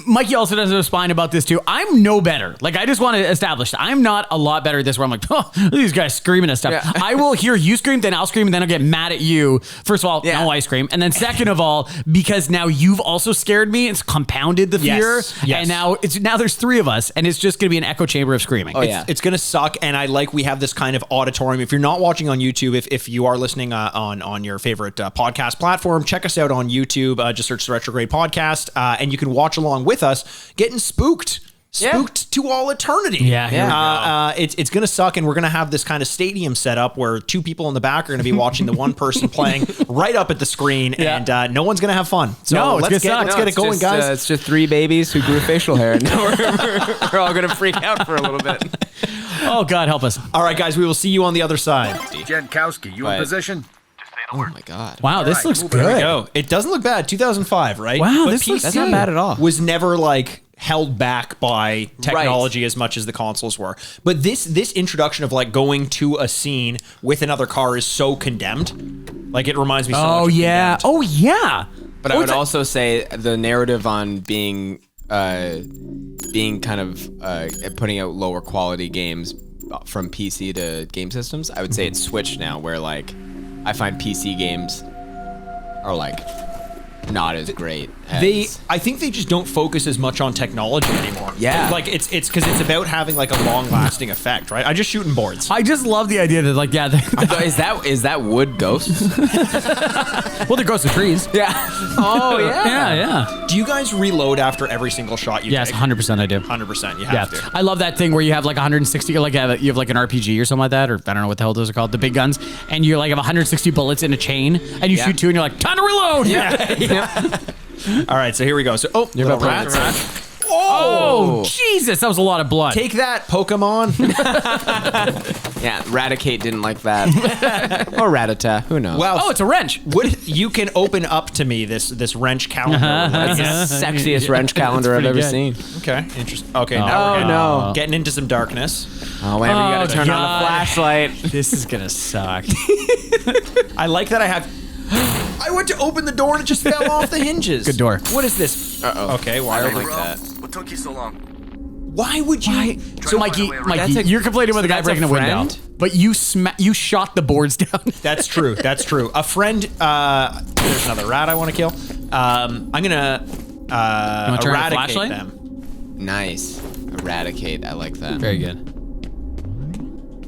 Mikey also doesn't have a spine about this too. I'm no better. Like, I just want to establish that I'm not a lot better at this where I'm like, oh, these guys screaming and stuff. Yeah. I will hear you scream, then I'll scream, and then I'll get mad at you. First of all, Yeah. no, I scream. And then second of all, because now you've also scared me, it's compounded the fear. Yes. Yes. And now there's three of us, and it's just going to be an echo chamber of screaming. Oh, yeah. It's gonna suck, and we have this kind of auditorium. If you're not watching on YouTube, if you are listening on your favorite podcast platform, check us out on YouTube. Just search the Retrograde Podcast, and you can watch along with us, getting spooked spooked to all eternity. Yeah, here we go. It's going to suck, and we're going to have this kind of stadium set up where two people in the back are going to be watching the one person playing right up at the screen, and no one's going to have fun. So let's get it going, guys. It's just 3 babies who grew facial hair, and we're all going to freak out for a little bit. Oh, God, help us. All right, guys, we will see you on the other side. Jankowski, you in position? Oh, my God. Wow, this looks move it. good. There we go. It doesn't look bad. 2005, right? Wow, But this looks That's not bad at all. was never like held back by technology as much as the consoles were. But this introduction of like going to a scene with another car is so condemned. Like it reminds me so much Oh, of yeah. Condemned. Oh, yeah. But I would also say the narrative on being kind of putting out lower quality games from PC to game systems, I would say it's switched now, where like I find PC games are like not as great. I think they just don't focus as much on technology anymore. Yeah. Like it's because it's about having like a long lasting effect, right? I just shooting boards. I just love the idea that, like, yeah. Is that wood ghosts? Well, they're ghosts of trees. Yeah. Oh Yeah, yeah. Do you guys reload after every single shot you Yes, take? 100% I do. 100%. You Yeah, have to. I love that thing where you have like 160, like you have like an RPG or something like that, or I don't know what the hell those are called, the big guns, and you're like have 160 bullets in a chain, and you shoot 2, and you're like, time to reload. Yeah. All right, so here we go. So, You're little about to rats. Oh, Jesus, that was a lot of blood. Take that, Pokemon. Yeah, Raticate didn't like that. Or Ratata, who knows? Wow. Oh, it's a wrench. You can open up to me this wrench calendar. That's the sexiest wrench calendar I've pretty ever good. seen. Okay, interesting. Okay, now we're no. getting into some darkness. Oh, whenever you gotta turn on God. the flashlight. This is gonna suck. I like that I have. I went to open the door and it just fell off the hinges. Good door. What is this? Uh-oh. Okay, why? I don't are like you- that. What took you so long? Why would you? So, Mikey, That's a- you're complaining about the guy that's a breaking a window, friend? but you shot the boards down. That's true. That's true. A friend. There's another rat I want to kill. I'm gonna turn on the eradicate flashlight? them. Nice. Eradicate. I like that. Very good.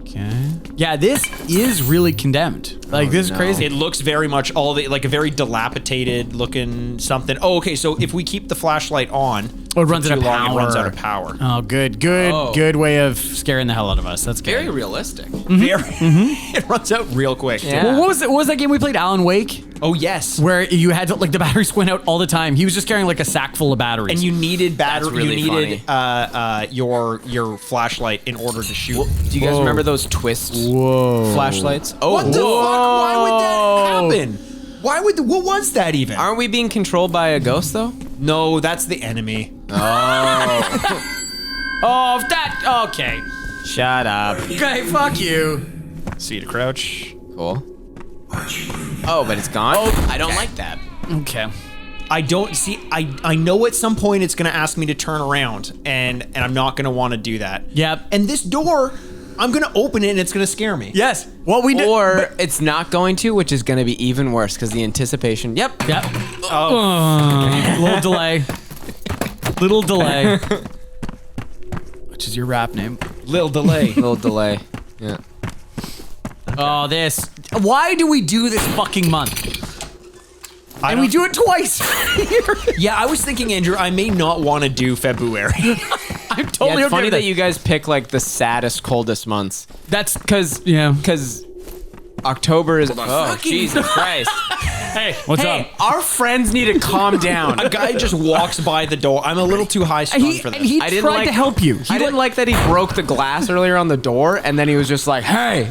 Okay. Yeah, this is really condemned. Like, this is no. crazy. It looks very much like a very dilapidated looking something. Oh, okay. So if we keep the flashlight on, Oh, it runs for out of too long, power. It runs out of power. Oh, good way of scaring the hell out of us. That's good. Very realistic. Very. It runs out real quick. Yeah. Well, what was that game we played, Alan Wake? Oh yes. Where you had to, like, the batteries went out all the time. He was just carrying like a sack full of batteries. And you needed battery. That's really you needed your flashlight in order to shoot. Do you guys remember those twist flashlights? Oh, What the fuck? Why would that happen? Why would? What was that even? Aren't we being controlled by a ghost though? No, that's the enemy. Oh, that. Okay. Shut up. Okay, fuck you. See to crouch. Cool. Oh, but it's gone? I don't like that. Okay. I don't see. I know at some point it's gonna ask me to turn around, and I'm not gonna want to do that. Yep. And this door, I'm gonna open it, and it's gonna scare me. Yes. Well, we did. Or it's not going to, which is going to be even worse because the anticipation. Yep. Yep. Little delay. Little delay. Which is your rap name? Little delay. Little delay. Yeah. Oh, this. Why do we do this fucking month? And we do it twice. Yeah, I was thinking, Andrew, I may not want to do February. I'm Yeah, totally it's okay funny with that you guys pick like the saddest, coldest months. That's Because October is. Oh, Jesus Christ. Hey, what's Hey, up? our friends need to calm down. A guy just walks by the door. I'm a little too high strung for this. He I didn't tried like- to help you. I didn't like that he broke the glass earlier on the door, and then he was just like, "Hey,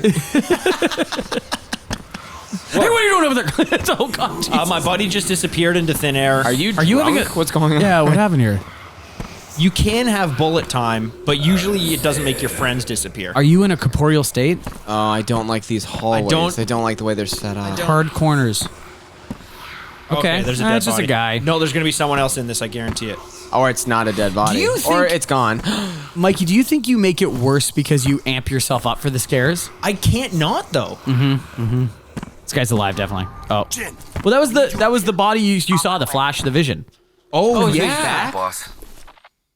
Hey, what are you doing over there? It's all gone. My buddy just disappeared into thin air. are you you having drunk? What's going on?" Yeah, what happened here? You can have bullet time, but usually it doesn't make your friends disappear. Are you in a corporeal state? Oh, I don't like these hallways. I don't- don't like the way they're set up. Hard corners. Okay, there's a dead it's just body. a guy. No, there's gonna be someone else in this. I guarantee it. Or it's not a dead body. Do you or think- it's gone. Mikey, do you think you make it worse because you amp yourself up for the scares? I can't not though. This guy's alive, definitely. Oh, well, that was the body you saw, the flash, the vision. Oh, he's yeah. back? Boss.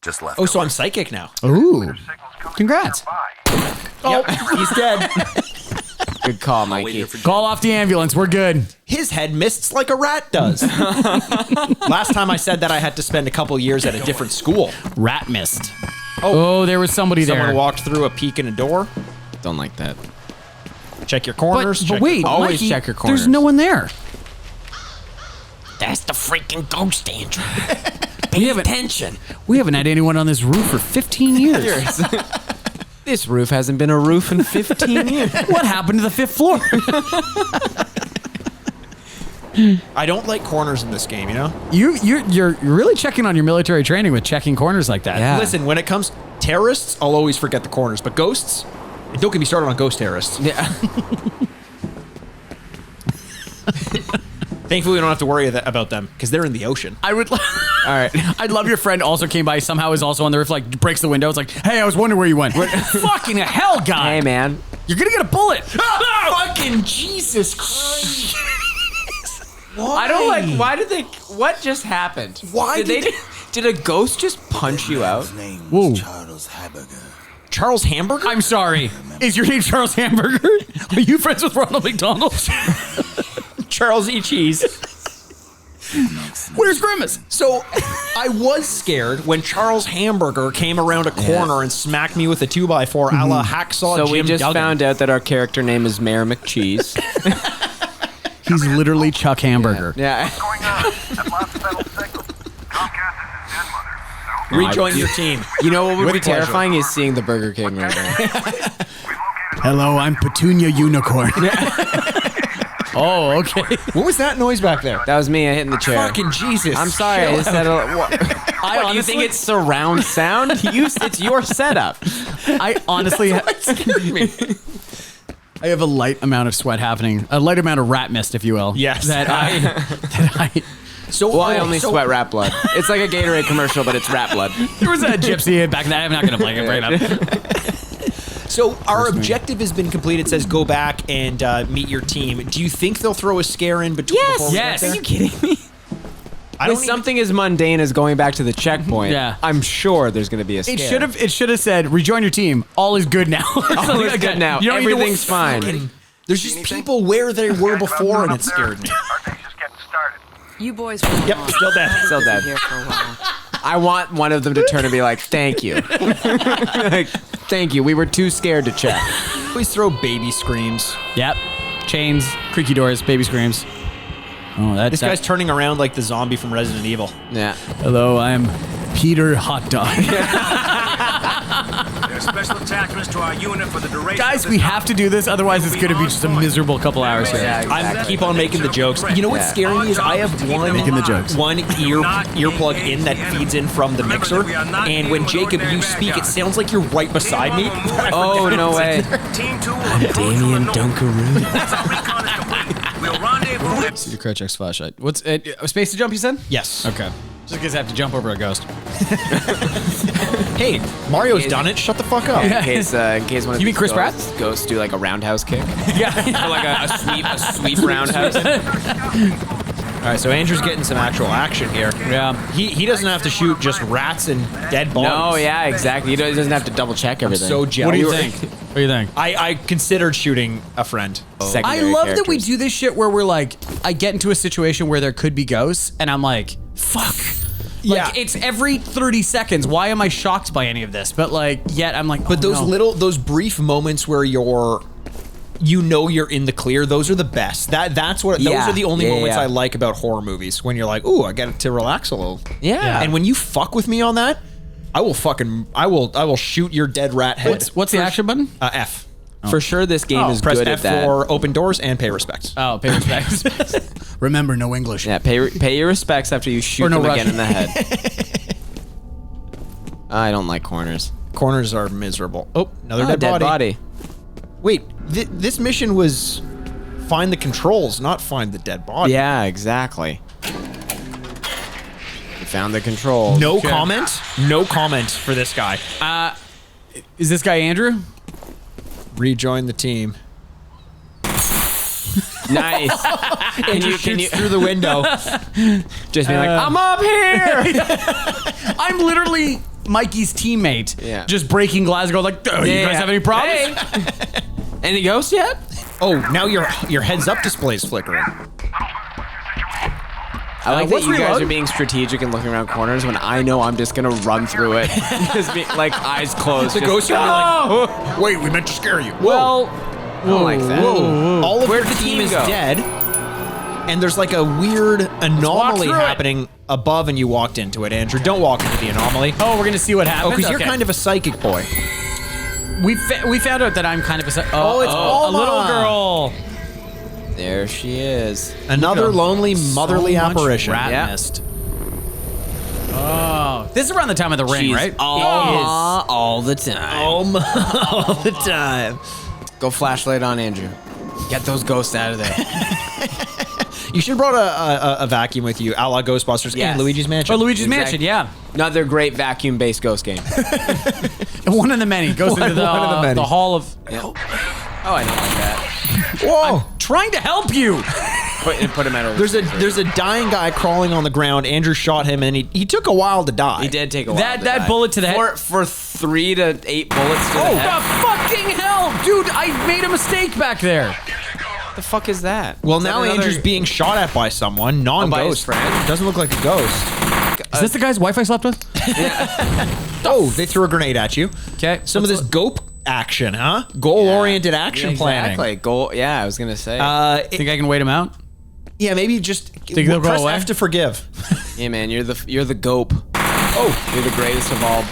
Just left. Oh, so I'm psychic now. Ooh, congrats! Oh, he's dead. Good call, Mikey. Call off the ambulance. We're good. His head mists like a rat does. Last time I said that, I had to spend a couple years at a different school. Rat mist. Oh, there was somebody there. Someone walked through a peek in a door. Don't like that. Check your corners. But check wait, your Always Mikey, check your corners. there's no one there. That's the freaking ghost, Andrew. We haven't had anyone on this roof for 15 years. This roof hasn't been a roof in 15 years. What happened to the 5th floor? I don't like corners in this game, you know? You're really checking on your military training with checking corners like that. Yeah. Listen, when it comes terrorists, I'll always forget the corners, but ghosts, don't get me started on ghost terrorists. Yeah. Thankfully, we don't have to worry about them because they're in the ocean. I would. All right. I'd love your friend also came by, somehow is also on the roof, like breaks the window. It's like, hey, I was wondering where you went. Fucking hell, guy. Hey, man. You're going to get a bullet. Fucking Jesus Christ. Why? I don't like. Why did they? What just happened? Why did a ghost just punch you out? Whoa. Charles Hamburger? I'm sorry. Is your name Charles Hamburger? Are you friends with Ronald McDonald? Charles E. Cheese. Where's Grimace? So I was scared when Charles Hamburger came around a corner and smacked me with a 2x4 a la Hacksaw So Jim we just Duggan. found out that our character name is Mayor McCheese. He's literally Chuck Hamburger. Yeah. Going on? I've lost settled signal. Comcast is in dead mother. Rejoin your team. You know what would With be pleasure. terrifying is seeing the Burger King right now. We located Hello, I'm Petunia Unicorn. Oh, okay. What was that noise back there? That was me. I hit in the chair. Fucking Jesus. I'm sorry. I just said. What do you honestly- think it's surround sound? It's your setup. I honestly I have a light amount of sweat happening, a light amount of rat mist, if you will. Yes. That I So, Well, I only sweat rat blood. It's like a Gatorade commercial, but it's rat blood. there was a gypsy back then. I'm not going to bring it up. So our objective has been completed. It says go back and meet your team. Do you think they'll throw a scare in between? before we Yes. get Are there? you kidding me? I With don't something as mundane as going back to the checkpoint, Yeah. I'm sure there's going to be a scare. It should have said rejoin your team. All is good now. All is good now. You don't need to Everything's fine. There's just people where they were before, and it scared me. Our day's just getting started. You boys were Yep, still dead. Still dead. here for a while. I want one of them to turn and be like, "Thank you, like, thank you. We were too scared to check." Always throw baby screams. Yep. Chains, creaky doors, baby screams. Oh, that's This guy's turning around like the zombie from Resident Evil. Yeah. Hello, I'm Peter Hot Dog. There's special attachments to our unit for the duration. Guys, we have to do this, otherwise it's going to be just a miserable couple hours here. Yeah, I exactly. keep on making the jokes. You know what's scary me is I have Making the jokes. one earplug in that feeds in from the mixer, and when Jacob you speak, it sounds like you're right beside me. Oh no way. Team 2 Damien Dunkaroo. We'll rendezvous. Cedar Crouch X flashlight. What's it? Space to jump, you said? Yes. Okay. Just in case I have to jump over a ghost. Hey, Mario's done it. Shut the fuck up. In case one of You mean these Chris Pratt? ghosts do like a roundhouse kick, Yeah. or like a sweep roundhouse. All right, so Andrew's getting some actual action here. Yeah. He doesn't have to shoot just rats and dead bodies. No, yeah, exactly. He doesn't have to double check everything. So jealous. What do you think? What do you think? I considered shooting a friend. I Secondary love that we characters. do this shit where we're like, I get into a situation where there could be ghosts, and I'm like, fuck. Like, Yeah. it's every 30 seconds. Why am I shocked by any of this? But like, yet I'm like, But oh, those no. those brief moments where you're in the clear, those are the best. Those Yeah. are the only Yeah, moments yeah. I like about horror movies, when you're like, ooh, I get to relax a little. Yeah. And when you fuck with me on that, I will shoot your dead rat head. What's the action button? F. For sure, this game is Press good F at that. for open doors and pay respects. Oh, pay respects. Remember, no English. Yeah, pay your respects after you shoot Or no them Russian. again in the head. I don't like corners. Corners are miserable. Oh, another dead body. Wait, this mission was find the controls, not find the dead body. Yeah, exactly. You found the control. No comment. No comment for this guy. Is this guy Andrew? Rejoin the team. Nice. And you shoots through the window. Just be like, I'm up here. I'm literally Mikey's teammate. Yeah. Just breaking glass and going like, oh, you guys have any problems? Hey. Any ghosts yet? Oh, now your heads up display's flickering. I like what's that you guys reload? are being strategic and looking around corners when I know I'm just gonna run through it, just like eyes closed. The ghosts are like, wait, we meant to scare you. Well, I don't like that. All of Where'd your the team team is go? dead, and there's like a weird anomaly through it. happening above, and you walked into it, Andrew. Don't walk into the anomaly. oh, we're gonna see what Oh, happens. because you're Okay. kind of a psychic boy. we found out that I'm kind of a Oh, it's a Alma. little girl. There she is. Another lonely, motherly So much apparition. rat Yeah. mist. Oh, this is around the time of the ring, She's right? all the time. All the time. Go flashlight on Andrew. Get those ghosts out of there. You should have brought a vacuum with you, a la Ghostbusters Yes. and Luigi's Mansion. Oh, Luigi's Exactly. Mansion, yeah. Another great vacuum-based ghost game. One of the many goes into One of the many. the hall of. Yeah. Oh, I don't like that. Whoa! Trying to help you. Put him at a. There's a dying guy crawling on the ground. Andrew shot him, and he took a while to die. He did take a while. That- to that die. bullet to the head- For 3 to 8 bullets to the Oh, head. the fucking hell, dude! I made a mistake back there. What the fuck is that? Well, Is that now another- Andrew's being shot at by someone, by his non-ghost. friend? Doesn't look like a ghost. Is this the guy's wife I slept with? Oh, they threw a grenade at you. Okay. Some of this GOP action, huh? Goal-oriented action Yeah, planning. exactly. Goal. Yeah, I was gonna say. Think I can wait him out? Yeah, maybe just Think they'll go press away? F to forgive. yeah, man, you're the gope. Oh, You're the greatest of all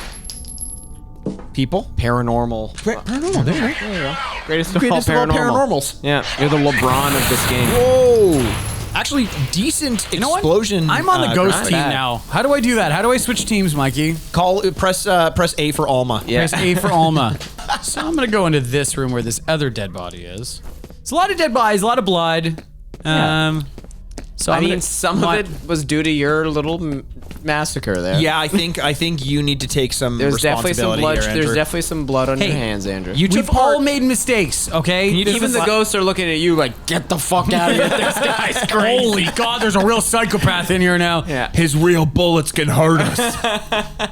people. paranormal. Paranormal. There you go. Greatest of Greatest all of all paranormal. paranormals. Yeah, you're the LeBron of this game. Whoa. Actually, decent explosion. I'm on the ghost not team bad. now. How do I do that? How do I switch teams, Mikey? Press A for Alma. Yeah. Press A for Alma. So I'm gonna go into this room where this other dead body is. It's a lot of dead bodies, a lot of blood. So I I'm mean, gonna- some of it was due to your little massacre there. Yeah, I think you need to take some There's definitely some responsibility blood. here, Andrew. There's definitely some blood on Hey, your hands, Andrew. You We've took part. all made mistakes, okay? Even the ghosts are looking at you like, get the fuck out of here. This guy's crazy. Holy God, there's a real psychopath in here now. Yeah. His real bullets can hurt us.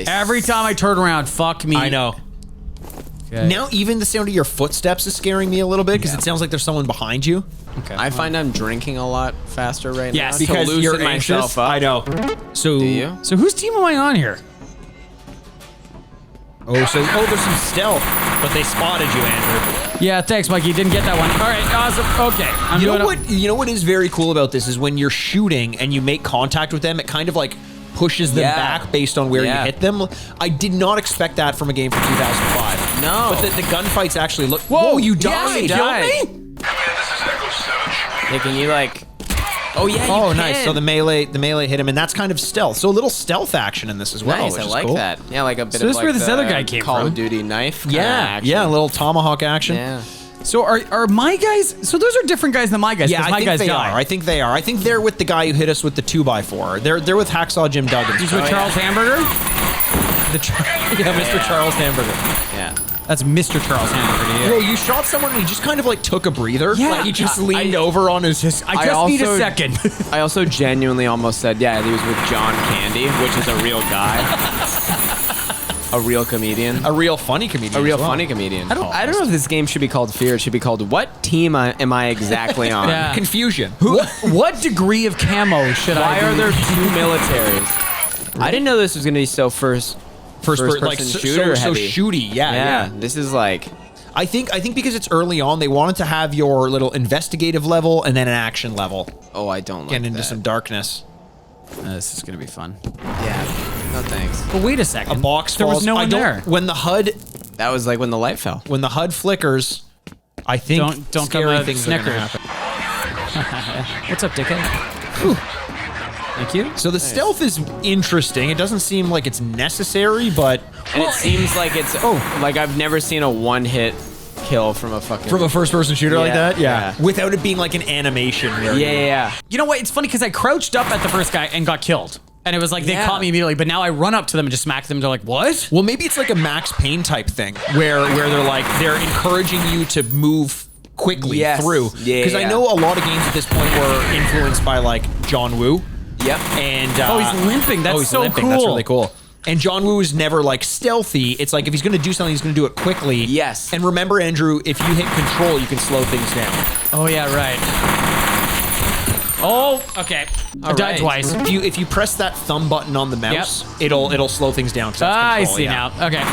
Every time I turn around, fuck me. I know. Okay. Now even the sound of your footsteps is scaring me a little bit because it sounds like there's someone behind you. Okay. I find I'm drinking a lot faster right Yes, now. Because to loosen you're myself anxious. up. I know. So Do you? So whose team am I on here? there's some stealth, but they spotted you, Andrew. Yeah, thanks, Mikey. Didn't get that one. All right, awesome. Okay, I'm You know doing what? You know what is very cool about this is when you're shooting and you make contact with them, it kind of like pushes them Yeah. back based on where Yeah. you hit them. I did not expect that from a game from 2005. No. But the gunfights actually look. Whoa, you died! you died. Yeah, this is Echo 7. Hey, can you like? Oh yeah. You Oh, can. nice. So the melee hit him, and that's kind of stealth. So a little stealth action in this as well. Nice. which I is like cool. that. Yeah, like a bit So of this is like where this the other guy came Call from. of Duty knife. kinda Yeah, action. yeah, a little tomahawk action. Yeah. So are my guys? So those are different guys than my guys. Yeah, 'cause I my think guys they die. are. I think they are. I think they're with the guy who hit us with the 2x4. They're with Hacksaw Jim Duggan. He's with Charles Hamburger. Mr. Charles Hamburger. Yeah. That's Mr. Charles Hamburger to you. Well, you shot someone and he just kind of like took a breather. Yeah. Like he just leaned over on his. I just need a also- second. I also genuinely almost said, yeah, he was with John Candy, which is a real guy, a real comedian, A real funny comedian. a real as well. funny comedian. I don't know if this game should be called Fear. It should be called What Team am I exactly on? Yeah. Confusion. What degree of camo should I? Why be? are there two militaries? I didn't know this was going to be so first person like shooter so heavy. shooty. Yeah, Yeah, this is like I think because it's early on, they wanted to have your little investigative level and then an action level. I don't like Getting into that. some darkness. This is gonna be fun. Yeah, no thanks. But wait a second. A box There falls. was no I one don't- there. When the HUD That was like when the light fell. flickers, I think Don't scary come a things are snicker. gonna happen. What's up, dickhead? Thank you. So the stealth is interesting. It doesn't seem like it's necessary, but And it seems like it's like I've never seen a one-hit kill from a fucking from a first-person shooter like Yeah, that, yeah. without it being like an animation. Where Yeah. You know what? It's funny because I crouched up at the first guy and got killed. And it was like they Yeah. caught me immediately, but now I run up to them and just smack them. They're like, "What?" Well, maybe it's like a Max Payne type thing where they're encouraging you to move quickly Yes. through. Yeah, Because I yeah. know a lot of games at this point were influenced by like John Woo. Yep. And Oh, he's limping. That's he's so limping. That's cool. really cool. And John Woo is never like stealthy. It's like if he's going to do something, he's going to do it quickly. Yes. And remember, Andrew, if you hit control, you can slow things down. Oh yeah, right. Oh, okay. I died right. twice. If you press that thumb button on the mouse, it'll slow things down. 'Cause that's I control, see yeah. now. Okay.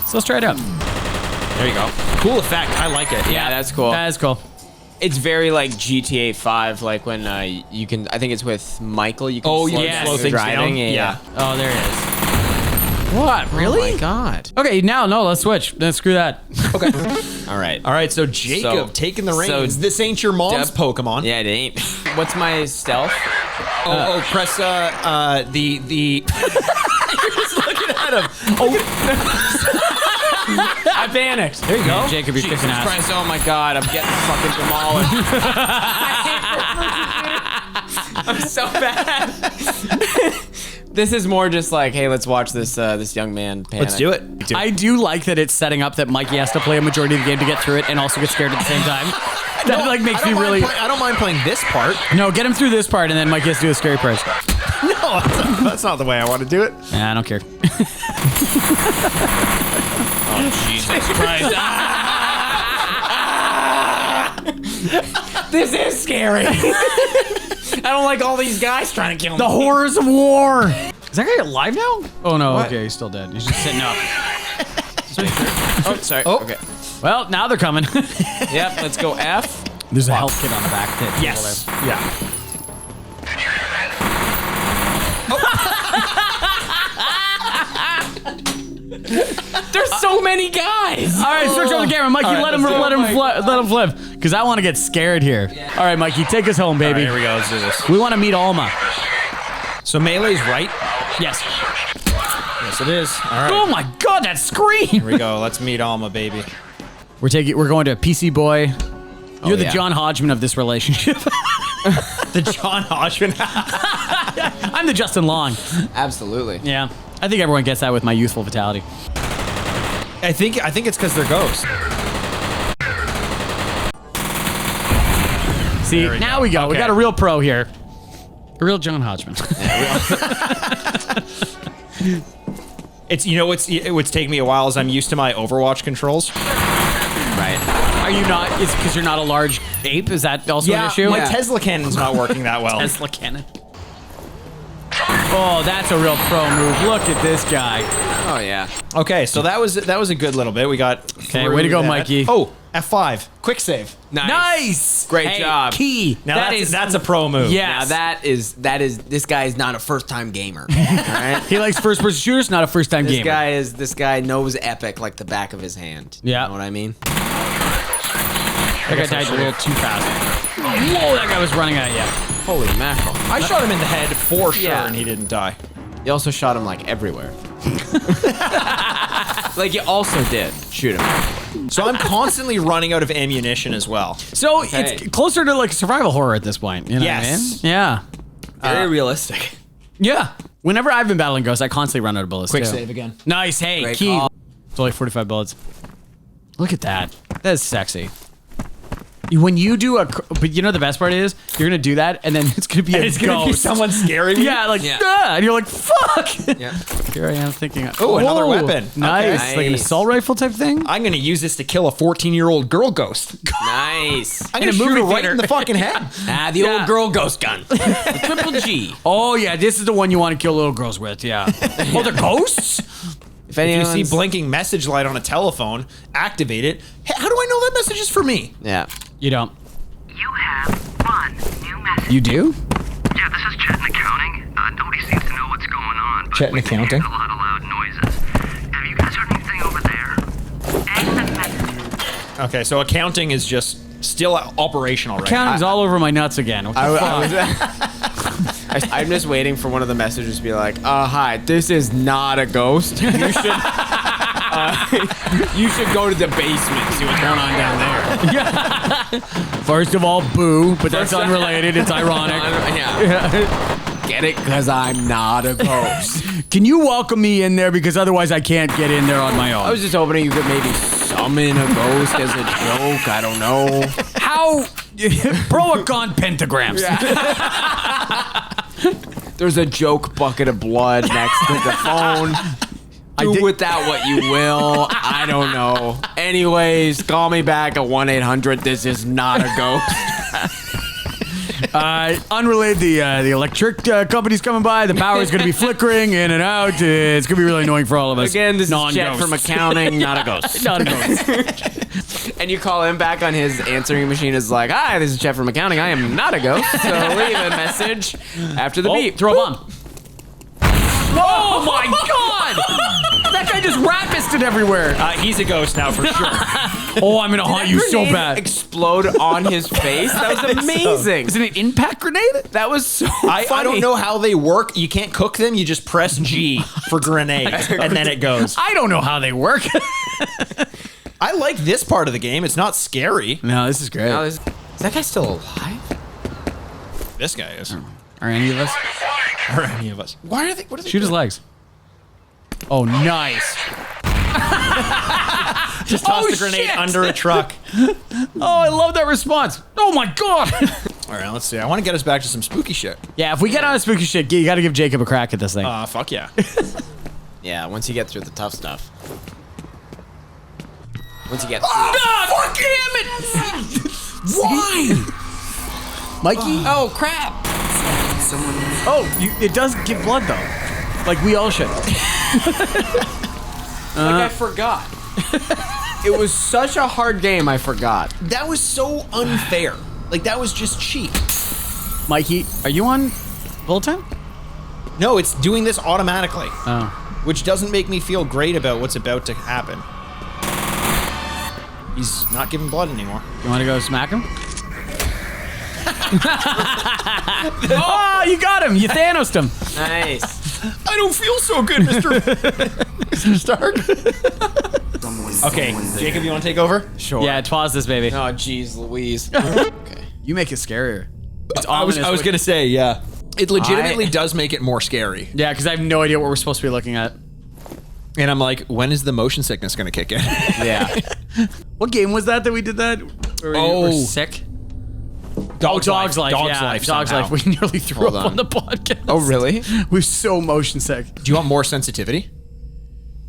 So let's try it out. There you go. Cool effect. I like it. Yeah, that's cool. That is cool. It's very like GTA 5, like when you can. I think it's with Michael. You can Oh, slow, yeah, down slow the things driving. down. Yeah. Oh, there it is. What? Really? Oh my god. Okay, now let's switch. Let's screw that. Okay. All right. All right. So Jacob taking the reins. This ain't your mom's Pokemon. Yeah, it ain't. What's my stealth? Press the. You're just looking at him. I panicked. There you go. Jacob, you're kicking ass. Christ, oh my god, I'm getting fucking demolished. I'm so bad. This is more just like, hey, let's watch this young man panic. Let's do it. I do like that it's setting up that Mikey has to play a majority of the game to get through it and also get scared at the same time. That makes me really. I don't mind playing this part. No, get him through this part and then Mikey has to do the scary parts. No, that's not the way I want to do it. Nah, I don't care. Oh, Jesus Christ. This is scary. I don't like all these guys trying to kill me. The horrors of war. Is that guy alive now? Oh no, okay, he's still dead. He's just sitting up. Oh, sorry. Oh. Okay. Well, now they're coming. Yep, let's go F. There's a health kit on the back. Yes. Yeah. There's so many guys. All right, switch on the camera, Mikey. All right, let him flip, because I want to get scared here. All right, Mikey, take us home, baby. Here we go. Let's do this. We want to meet Alma. So melee's right. Yes. Yes, it is. All right. Oh my God, that scream! Here we go. Let's meet Alma, baby. We're going to PC Boy. You're the yeah. John Hodgman of this relationship. The John Hodgman. I'm the Justin Long. Absolutely. Yeah, I think everyone gets that with my youthful vitality. I think it's because they're ghosts. See, we now go. we go. We Okay. got a real pro here. A real John Hodgman. It's what's taking me a while is I'm used to my Overwatch controls. Right. Are you not? It's because you're not a large ape. Is that also an issue? my Tesla cannon's not working that well. Tesla cannon. Oh, that's a real pro move. Look at this guy. Oh yeah. Okay, so that was a good little bit. We got. Okay, way to go, Mikey. Oh, F5, quick save. Nice. Great Hey, job. Key. Now that's a pro move. Yeah. Now that is this guy is not a first time gamer. All right. He likes first-person shooters, not a first-time gamer. This guy knows Epic like the back of his hand. Yeah. You know what I mean? That guy died a little too fast. Whoa, that guy was running at you. Holy mackerel. I shot him in the head for sure, Yeah. and he didn't die. You also shot him like everywhere. Like you also did shoot him. So I'm constantly running out of ammunition as well. So it's closer to like survival horror at this point. You know Yes. what I mean? Yeah. Very realistic. Yeah. Whenever I've been battling ghosts, I constantly run out of bullets. Quick too. save again. Nice. Hey, Great Key. call. It's only 45 bullets. Look at that. That is sexy. When you do but you know the best part is you're gonna do that and then it's gonna be a It's gonna be ghost. someone scaring me. Yeah, like Yeah. "Ah," and you're like fuck. Yeah. Here I am thinking. Oh, another weapon. Nice, Okay. like an Nice. assault rifle type thing. I'm gonna use this to kill a 14-year-old girl ghost. Nice. I'm In gonna a shoot movie her right theater. in the fucking head. The old girl ghost gun. The triple G. Oh yeah, this is the one you want to kill little girls with. Yeah. Oh, the ghosts. If If you see anyone's- blinking message light on a telephone, activate it. Hey, how do I know that message is for me? Yeah. You don't. You have one new message. You do? Yeah, this is Chet in accounting. Nobody seems to know what's going on. But Chet in we've been accounting? hearing a lot of loud noises. Have you guys heard anything over there? Exit message. Okay, so accounting is just still operational right Counting's all over my nuts again. What the fuck? I'm just waiting for one of the messages to be like, hi, this is not a ghost. You should you should go to the basement, see what's going on down there. First of all, boo, but that's unrelated. It's ironic. Yeah. Get it? Because I'm not a ghost. Can you welcome me in there because otherwise I can't get in there on my own? I was just hoping you could maybe summon a ghost as a joke. I don't know. How pro or con pentagrams? There's a joke bucket of blood next to the phone. Do with that what you will. I don't know. Anyways, call me back at 1-800. This is not a ghost. Unrelated, the electric company's coming by. The power is going to be flickering in and out. It's going to be really annoying for all of us. Again, this is Chet Non-ghosts. from accounting, not a ghost. Not a ghost. And you call him back on his answering machine. Is like, hi, this is Chet from accounting. I am not a ghost. So leave a message after the beep. Throw a bomb. Oh my God! That guy just rapisted everywhere. He's a ghost now for sure. Oh, I'm going to haunt you so Grenade bad. Explode on his face. That was amazing. Is it an impact grenade? That was so I funny. don't know how they work. You can't cook them. You just press G for grenade, and then it goes. I don't know how they work. I like this part of the game. It's not scary. No, this is great. Now, is that guy still alive? This guy is. Are any of us? Or any of us. Why are they? What are they Shoot his legs. Oh, nice. Just toss the grenade shit. under a truck. Oh, I love that response. Oh my God. All right, let's see. I want to get us back to some spooky shit. Yeah, if we get on a spooky shit, you got to give Jacob a crack at this thing. Fuck yeah. Yeah, once you get through the tough stuff. Once you get through God damn it! Why? Mikey? Oh, crap. Oh, it does give blood though. Like we all should. I forgot. It was such a hard game, I forgot. That was so unfair. Like, that was just cheap. Mikey, are you on full time? No, it's doing this automatically, Oh. which doesn't make me feel great about what's about to happen. He's not giving blood anymore. You want to go smack him? Oh, you got him. You Thanos'd him. Nice. I don't feel so good, Mr. Stark. Okay, Jacob, you want to take over? Sure. Yeah, pause this, baby. Oh, jeez, Louise. Okay. You make it scarier. It's I was ominous. gonna say, yeah. It legitimately does make it more scary. Yeah, because I have no idea what we're supposed to be looking at. And I'm like, when is the motion sickness gonna kick in? Yeah. What game was that we did that? Where we were sick? Dog's Dog's Life. Dog's Yeah, Life. Dog's somehow. Life. We nearly threw Hold up on. on the podcast. Oh, really? We're so motion sick. Do you want more sensitivity?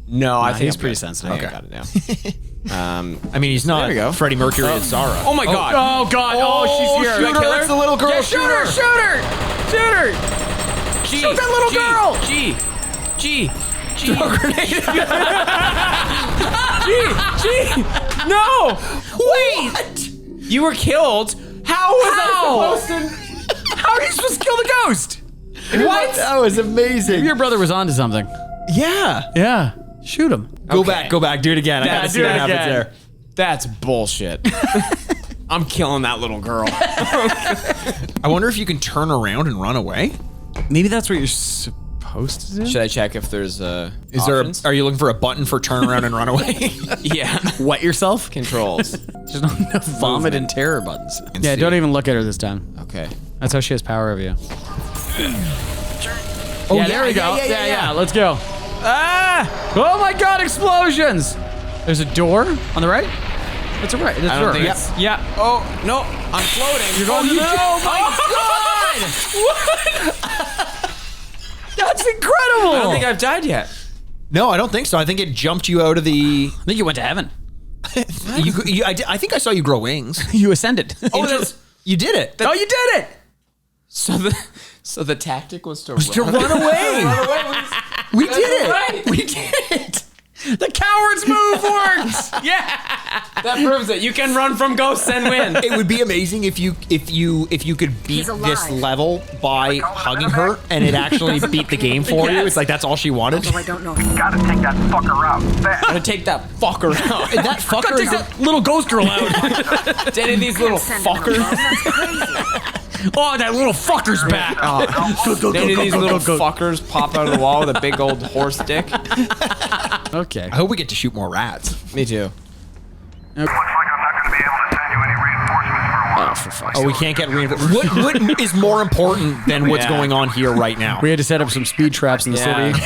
No, I think he's I'm pretty good. sensitive. I think I got it now. I mean, he's not There we go. Freddie Mercury and Zara. Oh my god. Oh God! Oh, she's here. shoot her, it's the little girl, Yeah, shoot shoot her! her. Shoot her! Shoot her! G, Shoot that little girl! G. No! Wait! You were killed. How was I supposed to? How are you supposed to kill the ghost? What? That was amazing. Your brother was onto something. Yeah. Yeah. Shoot him. Go back, do it again. I gotta see do what it happens again. there. That's bullshit. I'm killing that little girl. I wonder if you can turn around and run away. Maybe that's what you're supposed to do. Should I check if there's Is options? there? Are you looking for a button for turn around and run away? Yeah. Wet yourself? Controls. There's no vomit and terror buttons. Yeah, see. don't even look at her this time. Okay. That's how she has power over you. Oh, yeah, there we go. Yeah. Let's go. Ah! Oh my God! Explosions! There's a door on the right. That's a right. That's I a don't door. think Yeah. it's- Yeah. Oh no! I'm floating. You're going. Oh my God! That's incredible. I don't think I've died yet. No, I don't think so. I think it jumped you out of the. I think you went to heaven. I think I saw you grow wings. You ascended. You did it. Oh, you did it! So the tactic was to To run away. We did it. right. We did it. The coward's move works. Yeah. That proves it. You can run from ghosts and win. It would be amazing if you could beat He's this alive. level by hugging her and it actually beat the game for you. It's like that's all she wanted. I don't know. Gotta take that fucker out. I'm gonna take that fucker out. And that fucker is That little ghost girl out. Did any of these little Send him along. fuckers? That's crazy. Oh, that little fucker's back. Did any of these little fuckers pop out of the wall with a big old horse dick? Okay. I hope we get to shoot more rats. Me too. Looks like I'm not gonna be able to send you any reinforcements for a while. Oh, for fuck's Oh, we can't get reinforcements. What is more important than what's Yeah. going on here right now? We had to set up some speed traps in the Yeah. city.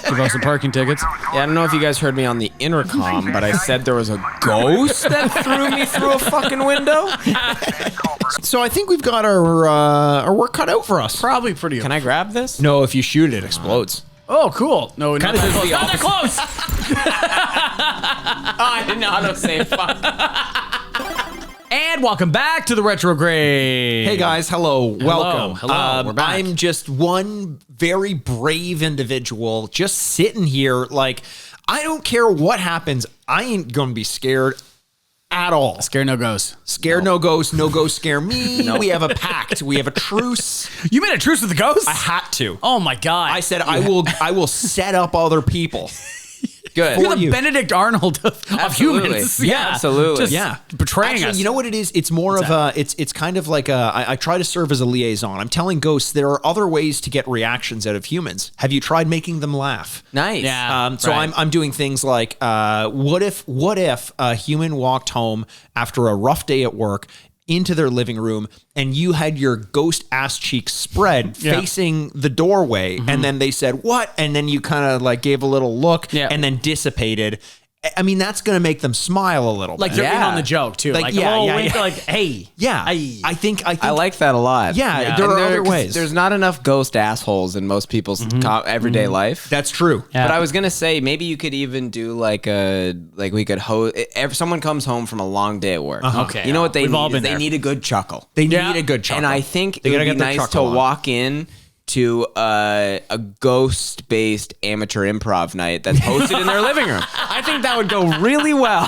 Give us some parking tickets. Yeah, I don't know if you guys heard me on the intercom, but I said there was a ghost that threw me through a fucking window. So I think we've got our work cut out for us. Probably pretty. Can I grab this? No, if you shoot it, it explodes. Oh, cool. No, not Kinda that does close. the Not that close. Oh, I didn't know how to say fuck. And welcome back to the Retrograde. Hey guys, hello, welcome. Hello, we're back. I'm just one very brave individual just sitting here like, I don't care what happens. I ain't going to be scared at all. Scare no ghosts. Scared no ghosts, no ghosts scare me. We have a pact. We have a truce. You made a truce with the ghosts? I had to. Oh my God. I said I will set up other people. Good. You're the Benedict Arnold of humans. Yeah, absolutely. Just Yeah. betraying Actually, us. you know what it is? It's more of a, it's kind of like I try to serve as a liaison. I'm telling ghosts there are other ways to get reactions out of humans. Have you tried making them laugh? Nice. Yeah. So right. I'm doing things like, what if a human walked home after a rough day at work into their living room and you had your ghost ass cheeks spread facing the doorway and then they said, what? And then you kind of like gave a little look and then dissipated. I mean, that's going to make them smile a little Like bit. they're in on the joke too. Like yeah, a little yeah, wink, yeah. like, hey. Yeah. Hey. I think I like that a lot. Yeah, there And are other 'cause ways. There's not enough ghost assholes in most people's everyday life. That's true. Yeah. But I was gonna say maybe you could even do like we could host. If someone comes home from a long day at work, Okay. you know what they We've all need? been They there. need a good chuckle. They Yeah. need a good chuckle. And I think They it gotta would be get their nice to chuckle on. walk in to a ghost-based amateur improv night that's hosted in their living room. I think that would go really well.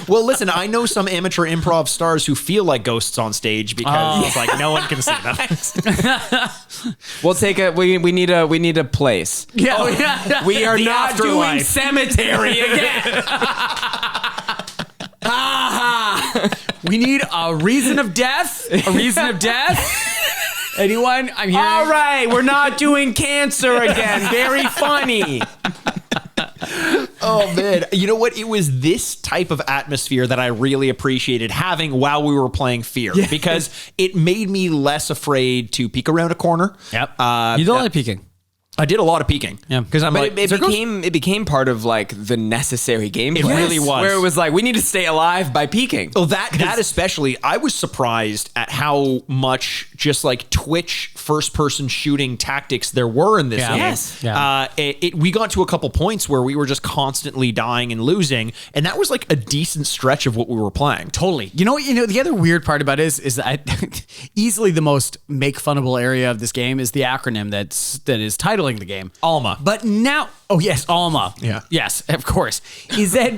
Well, listen, I know some amateur improv stars who feel like ghosts on stage because it's like no one can see them. We'll take we need a place. Yeah. We are The not doing afterlife. cemetery again. We need a reason of death. A reason of death. Anyone? I'm here. All right, we're not doing cancer again. Very funny. Oh man, you know what? It was this type of atmosphere that I really appreciated having while we were playing F.E.A.R. because it made me less afraid to peek around a corner. Yep. You don't like peeking. I did a lot of peeking. Yeah. Because I'm But like, it became part of like the necessary gameplay. It really was. Where it was like, we need to stay alive by peeking. Oh, that especially, I was surprised at how much just like Twitch first-person shooting tactics there were in this Yeah. game. Yes. Yeah. We got to a couple points where we were just constantly dying and losing, and that was like a decent stretch of what we were playing. Totally. You know, the other weird part about it is that easily the most make funnable area of this game is the acronym that is titling the game. Alma. But now, oh yes, Alma. Yeah. Yes, of course.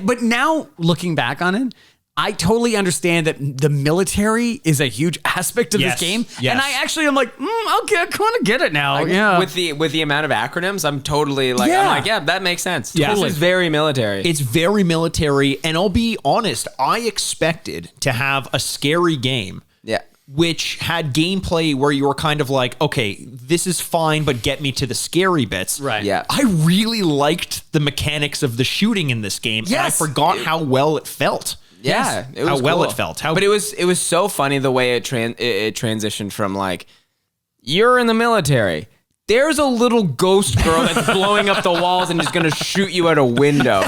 But now looking back on it, I totally understand that the military is a huge aspect of Yes. this game. Yes. And I actually am like, okay, I kind of get it now. Yeah. With the amount of acronyms, I'm totally like, Yeah. I'm like, yeah, that makes sense. Yeah. This is very military. It's very military, and I'll be honest, I expected to have a scary game. Yeah. Which had gameplay where you were kind of like, okay, this is fine, but get me to the scary bits. Right. Yeah. I really liked the mechanics of the shooting in this game, and I Yes. forgot how well it felt. Yeah, it was how well cool. it felt. But it was so funny the way it transitioned from like, you're in the military. There's a little ghost girl that's blowing up the walls and just gonna shoot you out a window.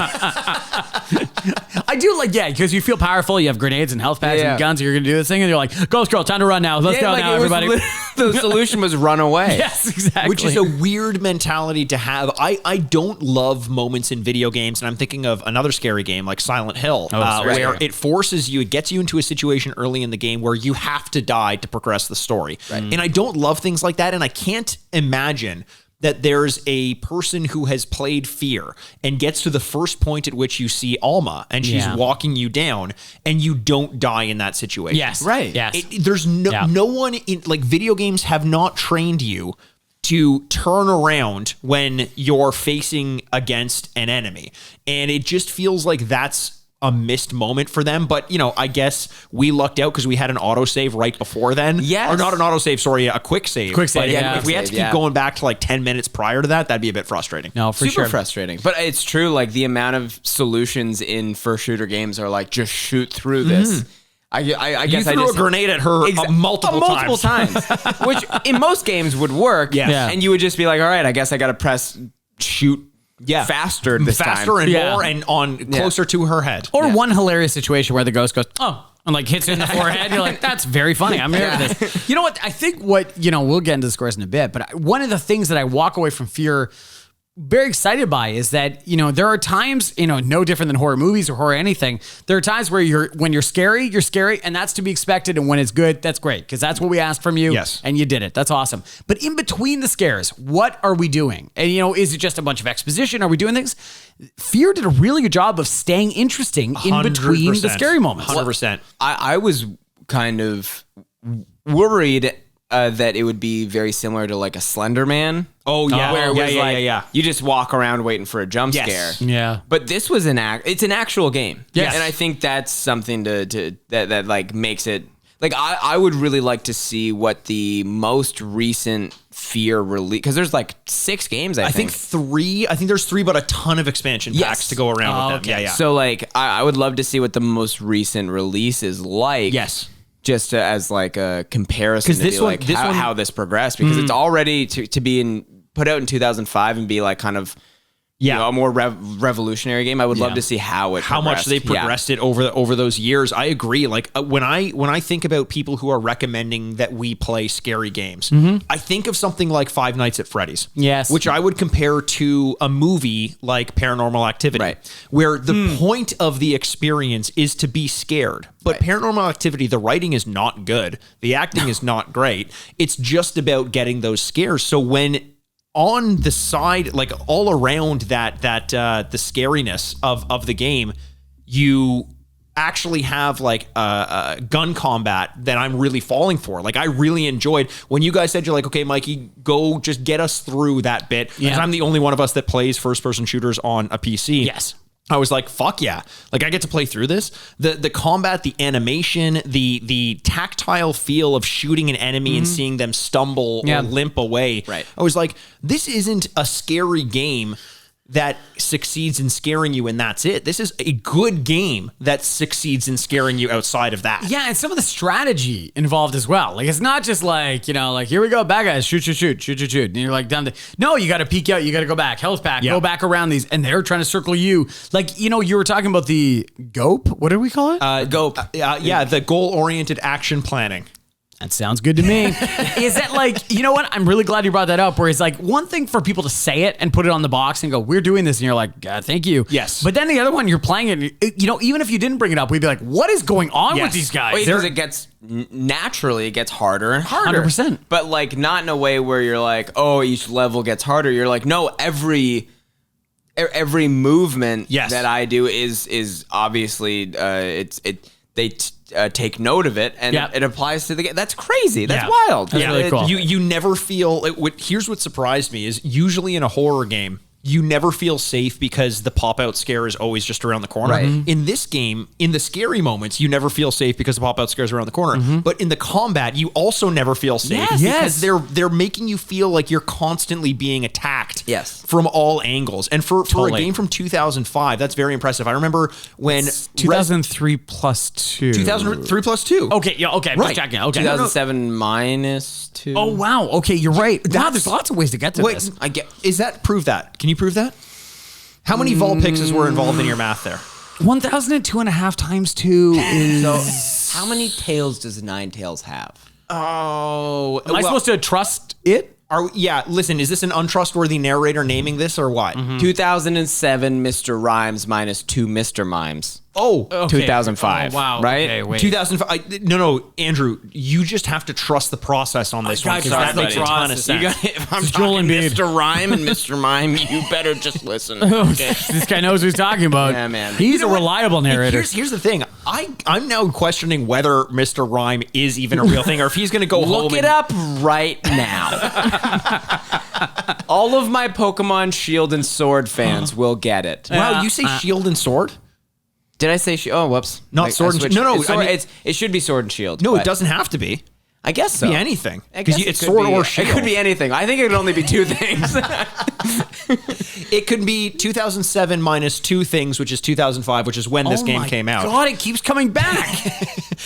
I do like, because you feel powerful. You have grenades and health packs Yeah. and guns. And you're going to do this thing. And you're like, Ghost Girl, time to run now. Let's go like, now, it was everybody. the solution was run away. Yes, exactly. Which is a weird mentality to have. I don't love moments in video games, and I'm thinking of another scary game like Silent Hill, right. where it forces you, it gets you into a situation early in the game where you have to die to progress the story. Right. And I don't love things like that, and I can't imagine that there's a person who has played F.E.A.R. and gets to the first point at which you see Alma and she's walking you down and you don't die in that situation. Yes. Right. Yes. There's no one in, like, video games have not trained you to turn around when you're facing against an enemy. And it just feels like that's a missed moment for them. But, you know, I guess we lucked out because we had an autosave right before then. Yes. Or not an autosave, sorry, a quick save. Quick save, But yeah. if we had to Quick save, keep going back to like 10 minutes prior to that, that'd be a bit frustrating. No, for Super sure. frustrating. But it's true, like the amount of solutions in first shooter games are like, just shoot through this. I guess You threw a grenade at her multiple times. Which in most games would work. Yeah. And you would just be like, all right, I guess I got to press shoot faster this time. Faster and Yeah. more and on closer to her head. Or one hilarious situation where the ghost goes, oh, and like hits you in the forehead. You're like, that's very funny. I'm here for this. You know what? I think we'll get into this course in a bit, but one of the things that I walk away from F.E.A.R. very excited by is that, there are times, no different than horror movies or horror anything. There are times where when you're scary, and that's to be expected. And when it's good, that's great because that's what we asked from you. Yes. And you did it. That's awesome. But in between the scares, what are we doing? And, is it just a bunch of exposition? Are we doing things? F.E.A.R did a really good job of staying interesting in between the scary moments. 100%. I was kind of worried that it would be very similar to like a Slender Man. Oh yeah, where it was yeah. you just walk around waiting for a jump Yes. scare. Yeah. But this was it's an actual game. Yes. And I think that's something that like makes it like I would really like to see what the most recent F.E.A.R release, because there's like 6 games. I think 3. I think there's 3, but a ton of expansion packs to go around with them. okay. Yeah. So like I would love to see what the most recent release is like. Yes. Just as like a comparison to this be one- like this one- how this progressed, because it's already to be put out in 2005 and be like kind of a more revolutionary game. I would love to see how much progressed. they progressed it over those years. I agree. Like when I think about people who are recommending that we play scary games, I think of something like Five Nights at Freddy's. Yes. Which I would compare to a movie like Paranormal Activity, Right. where the point of the experience is to be scared. But Paranormal Activity, the writing is not good. The acting is not great. It's just about getting those scares. So when on the side, like all around that the scariness of the game, you actually have like a gun combat that I'm really falling for. Like I really enjoyed when you guys said, you're like, okay, Mikey, go just get us through that bit. Because I'm the only one of us that plays first person shooters on a PC. Yes. I was like, fuck yeah. Like I get to play through this. The combat, the animation, the tactile feel of shooting an enemy and seeing them stumble or limp away. Right. I was like, this isn't a scary game that succeeds in scaring you and that's it. This is a good game that succeeds in scaring you outside of that. Yeah, and some of the strategy involved as well. Like it's not just like, like here we go, bad guys, shoot. And you're like down to no, you gotta peek out, you gotta go back, health pack, go back around these, and they're trying to circle you. Like, you were talking about the GOPE. What do we call it? The goal-oriented action planning. That sounds good to me. Is that like, you know what? I'm really glad you brought that up, where it's like one thing for people to say it and put it on the box and go, we're doing this. And you're like, God, thank you. Yes. But then the other one, you're playing it, even if you didn't bring it up, we'd be like, what is going on with these guys? Because it gets naturally, it gets harder and harder. 100%. But like not in a way where you're like, oh, each level gets harder. You're like, no, every movement that I do is obviously they take note of it and it applies to the game. That's crazy. That's wild. That's really cool. You never feel here's what surprised me is usually in a horror game you never feel safe because the pop-out scare is always just around the corner. Right. In this game, in the scary moments, you never feel safe because the pop-out scare is around the corner. But in the combat, you also never feel safe because they're making you feel like you're constantly being attacked from all angles. And for a game from 2005, that's very impressive. I remember when... 2003 plus 2. 2003 plus 2. Okay, okay. Right. Just checking. Okay. 2007 minus 2. Oh, wow. Okay, you're right. Wow, there's lots of ways to get to this. Prove that. Can you prove that? How many Vulpixes were involved in your math there? 1,002.5 times 2 is... So how many tails does Ninetales have? Oh. Am I supposed to trust it? Listen, is this an untrustworthy narrator naming this or what? 2007 Mr. Rhymes minus 2 Mr. Mimes. Oh, okay. 2005. Oh, wow. Right? Okay, wait. 2005. No, Andrew, you just have to trust the process on this one because that makes a ton of sense. If I'm It's Joel talking and Babe. Mr. Rhyme and Mr. Mime, you better just listen. Okay. This guy knows what he's talking about. Yeah, man. He's a reliable narrator. Here's the thing. I'm now questioning whether Mr. Rhyme is even a real thing or if he's going to go home. Look it up right now. All of my Pokemon Shield and Sword fans will get it. Wow, you say Shield and Sword? Did I say oh, whoops. Not Sword and Shield. No, It's sword, I mean- it should be Sword and Shield. No, but it doesn't have to be. I guess so. It could be anything. I guess Because it it's could Sword be- or Shield. It could be anything. I think it could only be 2 things. It could be 2007 minus 2 things, which is 2005, which is when this game came out. God, it keeps coming back.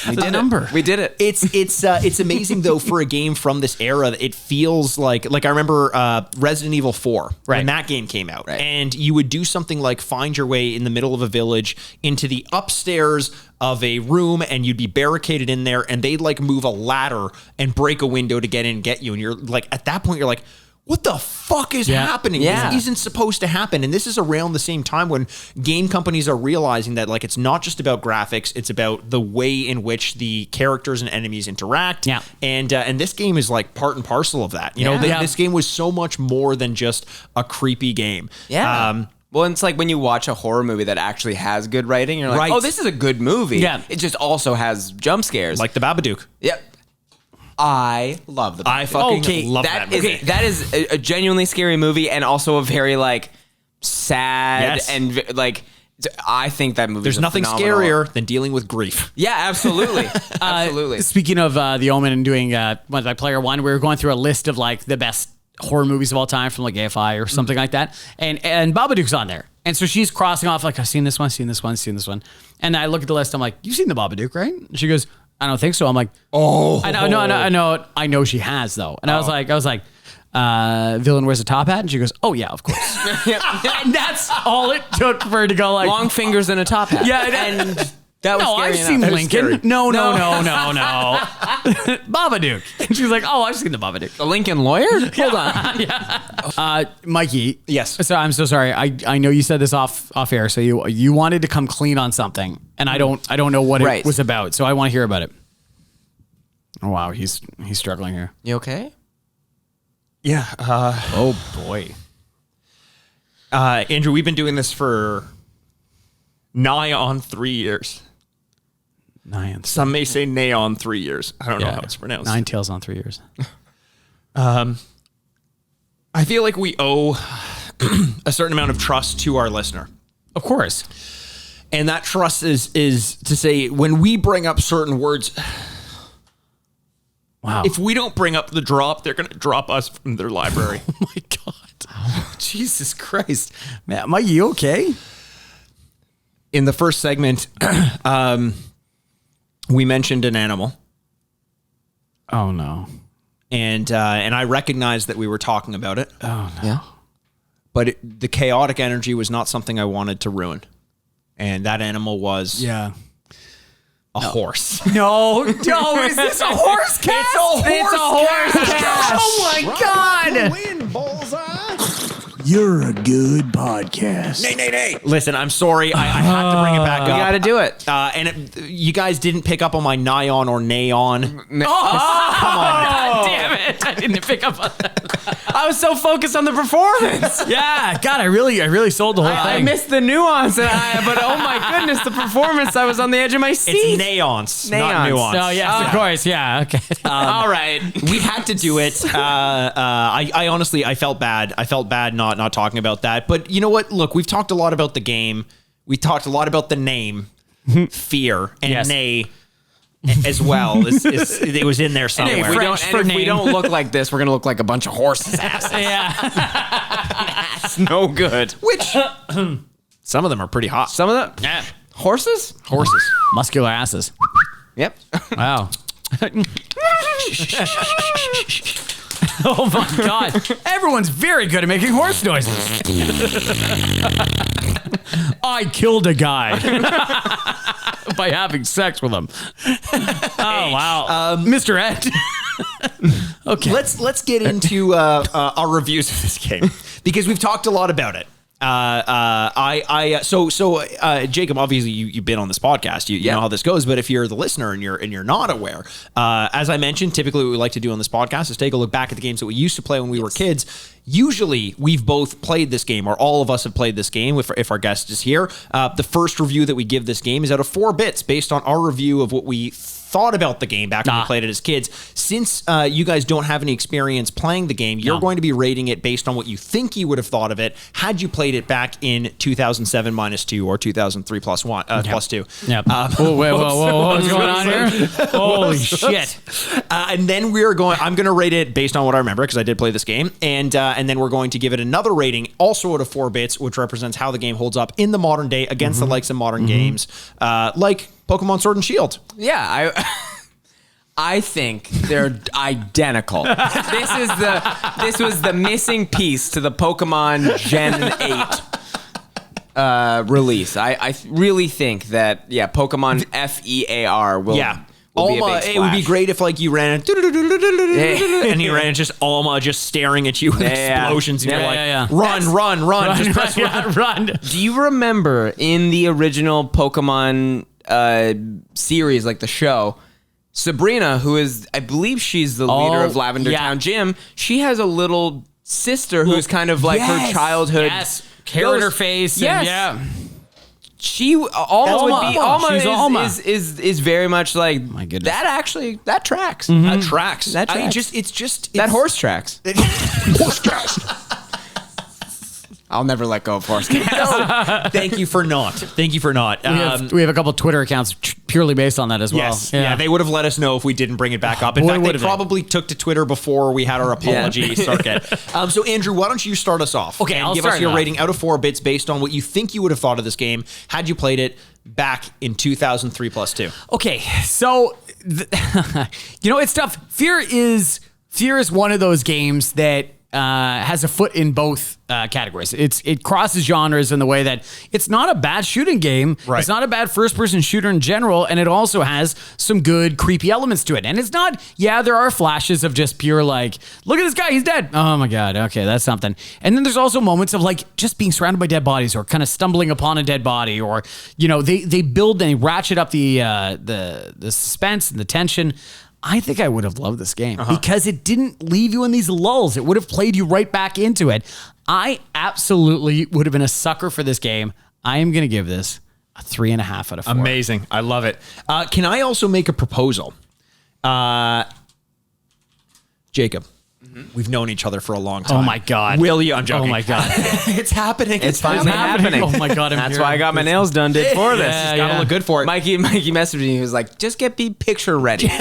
We did it. We did it. It's amazing though for a game from this era. It feels like I remember Resident Evil 4 when that game came out, and you would do something like find your way in the middle of a village into the upstairs of a room, and you'd be barricaded in there, and they'd like move a ladder and break a window to get in and get you, and you're like at that point you're like, what the fuck is happening? Yeah. This isn't supposed to happen. And this is around the same time when game companies are realizing that like it's not just about graphics, it's about the way in which the characters and enemies interact. Yeah. And this game is like part and parcel of that. You know, this game was so much more than just a creepy game. Yeah. Well, it's like when you watch a horror movie that actually has good writing, you're like, Right. oh, this is a good movie. Yeah. It just also has jump scares. Like the Babadook. Yep. I love the I fucking Okay, love that movie. That is a genuinely scary movie and also a very like sad Yes. and like I think that movie. There's nothing scarier than dealing with grief. Yeah, absolutely, absolutely. Speaking of The Omen and doing my player one, we were going through a list of like the best horror movies of all time from like AFI or something like that, and Babadook's on there, and so she's crossing off like I've seen this one, seen this one, seen this one, and I look at the list, I'm like, you've seen the Babadook, right? And she goes, I don't think so. I'm like, oh, I know she has though, and I was like. Villain wears a top hat, and she goes, "Oh yeah, of course." And that's all it took for her to go like long fingers and a top hat. Yeah, and that was no, scary I've enough. seen That was Lincoln. scary. No. Babadook. And she's like, "Oh, I've seen the Babadook." The Lincoln lawyer. Hold on. Mikey. Yes. So I'm so sorry. I know you said this off air. So you wanted to come clean on something, and I don't know what it was about. So I want to hear about it. Oh wow, he's struggling here. You okay? Yeah. Oh boy. Andrew, we've been doing this for nigh on 3 years. Some may say nay on 3 years. I don't know how it's pronounced. 9 tails on 3 years. I feel like we owe a certain amount of trust to our listener. Of course. And that trust is to say when we bring up certain words, Wow. if we don't bring up the drop, they're going to drop us from their library. Oh my God. Oh, Jesus Christ. Man, Mike, you okay? In the first segment, we mentioned an animal. Oh no. And I recognized that we were talking about it. Oh no. Yeah. But the chaotic energy was not something I wanted to ruin. And that animal was a horse. No, is this a horse cast? It's a horse cast. Oh my God. You're a good podcast. Nay. Listen, I'm sorry. I had to bring it back up. You got to do it. You guys didn't pick up on my nigh on or nay on. Come on. God damn it. I didn't pick up on that. I was so focused on the performance. Yeah, God, I really sold the whole I thing. missed the nuance, but oh my goodness, the perforance! I was on the edge of my seat. It's neons, not nuance. Oh yes, of course, yeah. Okay. All right, we had to do it. I honestly, I felt bad. I felt bad not talking about that. But you know what? Look, we've talked a lot about the game. We talked a lot about the name, F.E.A.R, and nay as well. It was in there somewhere. If we don't look like this, we're gonna look like a bunch of horses' asses. Yeah. It's no good. Which some of them are pretty hot. Some of them, horses. Muscular asses. Yep. Wow. Oh my God. Everyone's very good at making horse noises. I killed a guy by having sex with him. Oh, wow. Mr. Ed. Okay. Let's get into our reviews of this game because we've talked a lot about it. Jacob, obviously you've been on this podcast. You know how this goes, but if you're the listener and you're not aware, as I mentioned, typically what we like to do on this podcast is take a look back at the games that we used to play when we were kids. Usually we've both played this game, or all of us have played this game if our guest is here. The first review that we give this game is out of 4 bits based on our review of what we thought about the game back when we played it as kids. Since you guys don't have any experience playing the game, you're going to be rating it based on what you think you would have thought of it had you played it back in 2007 -2 or 2003 plus 2. Yep. Whoa, what's going on here? Holy shit. And then I'm going to rate it based on what I remember because I did play this game. And then we're going to give it another rating also out of 4 bits, which represents how the game holds up in the modern day against the likes of modern games like Pokemon Sword and Shield. Yeah, I think they're identical. This was the missing piece to the Pokemon Gen 8 release. I really think that Pokemon F.E.A.R. will be a Alma, big splash. it would be great if like you ran and you ran just Alma just staring at you with explosions and you're like, run, just press run. Do you remember in the original Pokemon series, like the show, Sabrina, who is, I believe she's the leader of Lavender Town Gym, she has a little sister who's kind of like her childhood. Yes. Hair in her face. Yes. And She Alma would be She's Alma Alma. is very much like My goodness. that tracks. That tracks. That I mean, tracks. it's That horse tracks. horse tracks. I'll never let go of horse tracks. Thank you for not. we have a couple Twitter accounts purely based on that as well. Yes. Yeah, they would have let us know if we didn't bring it back up. In fact, they probably took to Twitter before we had our apology circuit. So, Andrew, why don't you start us off? Okay, and I'll give start us your it off. rating out of 4 bits based on what you think you would have thought of this game had you played it back in 2003 plus 2. Okay, so it's tough. F.E.A.R is one of those games that has a foot in both categories. It crosses genres in the way that it's not a bad shooting game. Right. It's not a bad first-person shooter in general, and it also has some good creepy elements to it. And it's not, there are flashes of just pure like, look at this guy, he's dead. Oh my God, okay, that's something. And then there's also moments of like just being surrounded by dead bodies or kind of stumbling upon a dead body, or they build and they ratchet up the suspense and the tension. I think I would have loved this game because it didn't leave you in these lulls. It would have played you right back into it. I absolutely would have been a sucker for this game. I am going to give this a 3.5 out of 4. Amazing. I love it. Can I also make a proposal? Jacob, we've known each other for a long time. Oh my God. Will you? I'm joking. Oh my God. It's happening. It's finally happening. Oh my God. That's why I got my nails done for this. It's gotta look good for it. Mikey messaged me. He was like, just get me picture ready.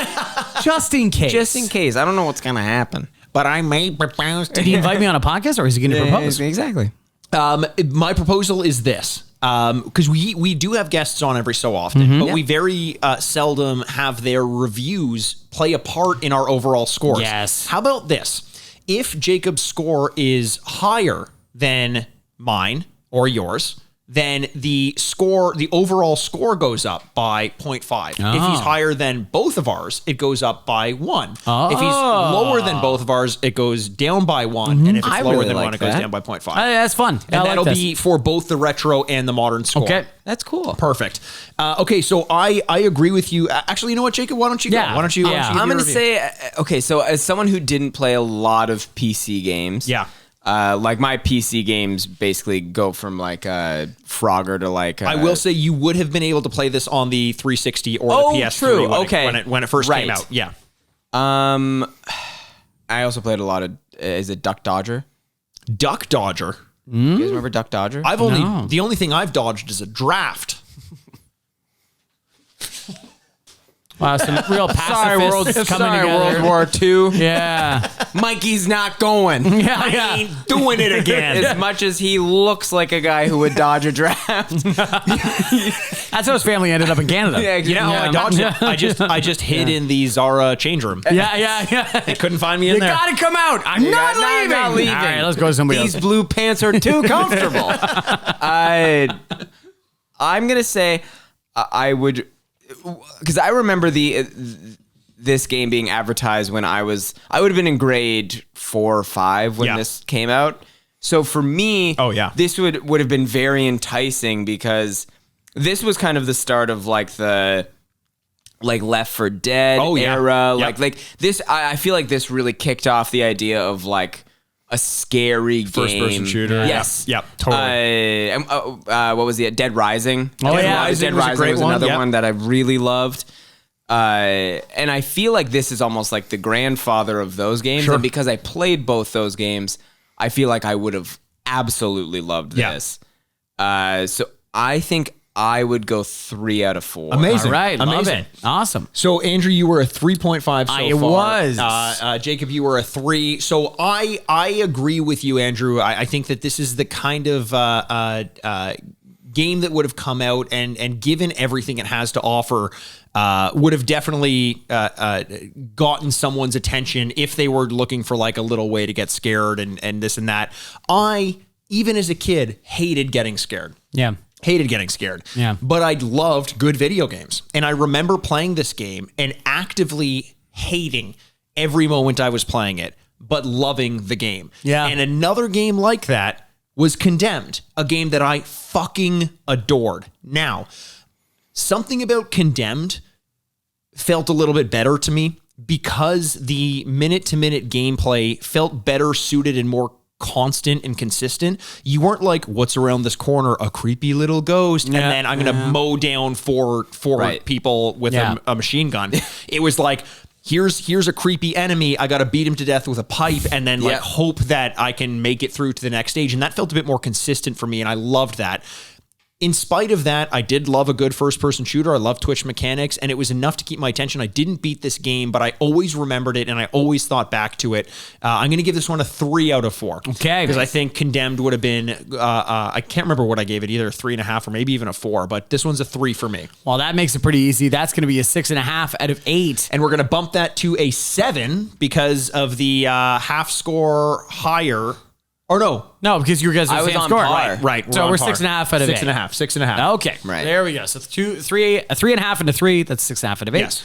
Just in case. Just in case. I don't know what's going to happen. But I may propose to Did he invite me on a podcast or is he going to propose? Exactly. My proposal is this. Because we do have guests on every so often, but we very seldom have their reviews play a part in our overall scores. Yes. How about this? If Jacob's score is higher than mine or yours, then the overall score goes up by 0.5. If he's higher than both of ours, it goes up by 1. If he's lower than both of ours, it goes down by 1. And if it's lower than 1, it goes down by 0.5. That's fun. And that'll be for both the retro and the modern score. Okay. That's cool. Perfect. Okay, so I agree with you. Actually, you know what, Jacob? Why don't you go? Yeah. Why don't you? I'm going to say, okay, so as someone who didn't play a lot of PC games, like my PC games basically go from like Frogger to like. I will say you would have been able to play this on the 360 or the PS3 true. when it first came out. Yeah. I also played a lot of. Is it Duck Dodger? Duck Dodger. You guys remember Duck Dodger? The only thing I've dodged is a draft. Wow, some real pacifists coming together. World War II. Yeah. Mikey's not going. I ain't doing it again. As much as he looks like a guy who would dodge a draft. That's how his family ended up in Canada. You know how I dodged it? I just hid in the Zara change room. Yeah. They couldn't find me in there. You gotta come out. I'm not leaving. All right, let's go to somebody else. These blue pants are too comfortable. I'm gonna say I would, because I remember this game being advertised when I would have been in grade 4 or 5 when this came out. So for me, this would have been very enticing because this was kind of the start of like the Left 4 Dead era. Like this, I feel like this really kicked off the idea of like a scary First-person shooter. Yes. Yep, totally. What was the Dead Rising? Dead Rising was another one that I really loved. And I feel like this is almost like the grandfather of those games. Sure. And because I played both those games, I feel like I would have absolutely loved this. So I think I would go 3 out of 4. Amazing. All right, love Amazing. it. Awesome. So, Andrew, you were a 3.5 so far. I was. Jacob, you were a 3. So I agree with you, Andrew. I think that this is the kind of game that would have come out and given everything it has to offer, would have definitely gotten someone's attention if they were looking for like a little way to get scared and this and that. I, even as a kid, hated getting scared. Yeah. Hated getting scared. Yeah. But I loved good video games. And I remember playing this game and actively hating every moment I was playing it, but loving the game. Yeah. And another game like that was Condemned, a game that I fucking adored. Now, something about Condemned felt a little bit better to me because the minute-to-minute gameplay felt better suited and more constant and consistent. You weren't like, what's around this corner? A creepy little ghost. And then I'm going to mow down four people with a machine gun. It was like, here's a creepy enemy. I got to beat him to death with a pipe and then hope that I can make it through to the next stage. And that felt a bit more consistent for me. And I loved that. In spite of that, I did love a good first-person shooter. I love twitch mechanics, and it was enough to keep my attention. I didn't beat this game, but I always remembered it, and I always thought back to it. I'm going to give this one a 3 out of 4. Okay. Because I think Condemned would have been, I can't remember what I gave it, either a 3.5 or maybe even a 4, but this one's a 3 for me. Well, that makes it pretty easy. That's going to be a 6.5 out of 8. And we're going to bump that to a 7 because of the half score higher. Or no, because you guys are the same on score. par. Right. So we're 6.5 out of 8. 6.5. Okay. Right. There we go. So 3.5 into 3. That's 6.5 out of 8. Yes.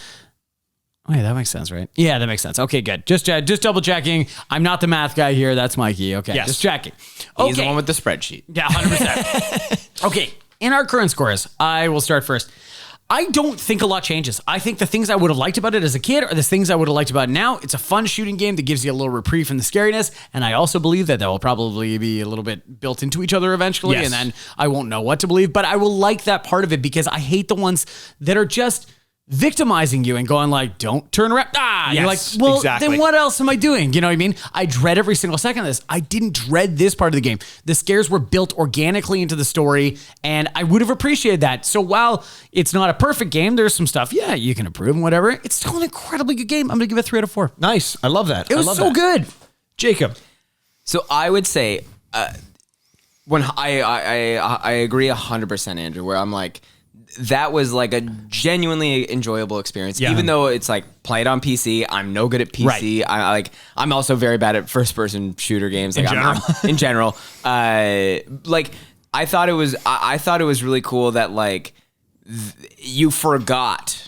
Wait, that makes sense, right? Yeah, that makes sense. Okay, good. Just double checking. I'm not the math guy here. That's Mikey. Okay, Yes. just checking. Okay. He's the one with the spreadsheet. Yeah, 100%. Okay, in our current scores, I will start first. I don't think a lot changes. I think the things I would have liked about it as a kid are the things I would have liked about it now. It's a fun shooting game that gives you a little reprieve from the scariness, and I also believe that will probably be a little bit built into each other eventually, Yes. and then I won't know what to believe, but I will like that part of it because I hate the ones that are just victimizing you and going like, don't turn around. You're like, Yes, well, exactly. then what else am I doing? You know what I mean? I dread every single second of this. I didn't dread this part of the game. The scares were built organically into the story, and I would have appreciated that. So while it's not a perfect game, there's some stuff, you can improve and whatever. It's still an incredibly good game. I'm going to give it 3 out of 4. Nice. I love that. It was so good. Jacob. So I would say, when I agree 100%, Andrew, where I'm like, that was like a genuinely enjoyable experience. Yeah. Even though it's like played on PC, I'm no good at PC. Right. I'm also very bad at first person shooter games. Like In general. in general, like I thought it was really cool that like you forgot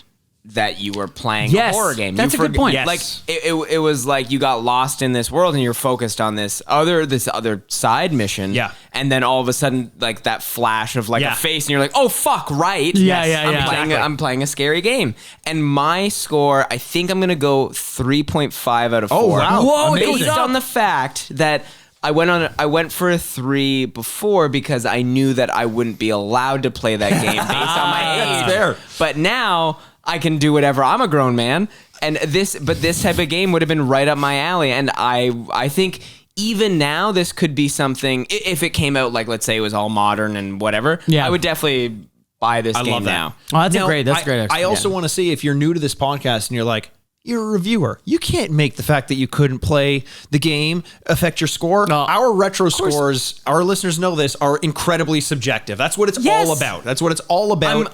that you were playing a horror game. That's a good point. Yes. Like it was like you got lost in this world and you're focused on this other side mission. Yeah. And then all of a sudden, like that flash of like a face, and you're like, oh fuck, right? I'm playing a scary game. And my score, I think I'm gonna go 3.5 out of 4. Oh, wow. Whoa, it Based goes up. on the fact that I went for a 3 before because I knew that I wouldn't be allowed to play that game based on my age. fair. But now I can do whatever. I'm a grown man, and this type of game would have been right up my alley. And I think even now this could be something. If it came out like, let's say it was all modern and whatever, Yeah. I would definitely buy this game love that. now. Oh, that's Now, great. I also want to say, if you're new to this podcast and you're like, you're a reviewer, you can't make the fact that you couldn't play the game affect your score. No. Our retro scores, our listeners know this, are incredibly subjective. That's what it's all about. That's what it's all about.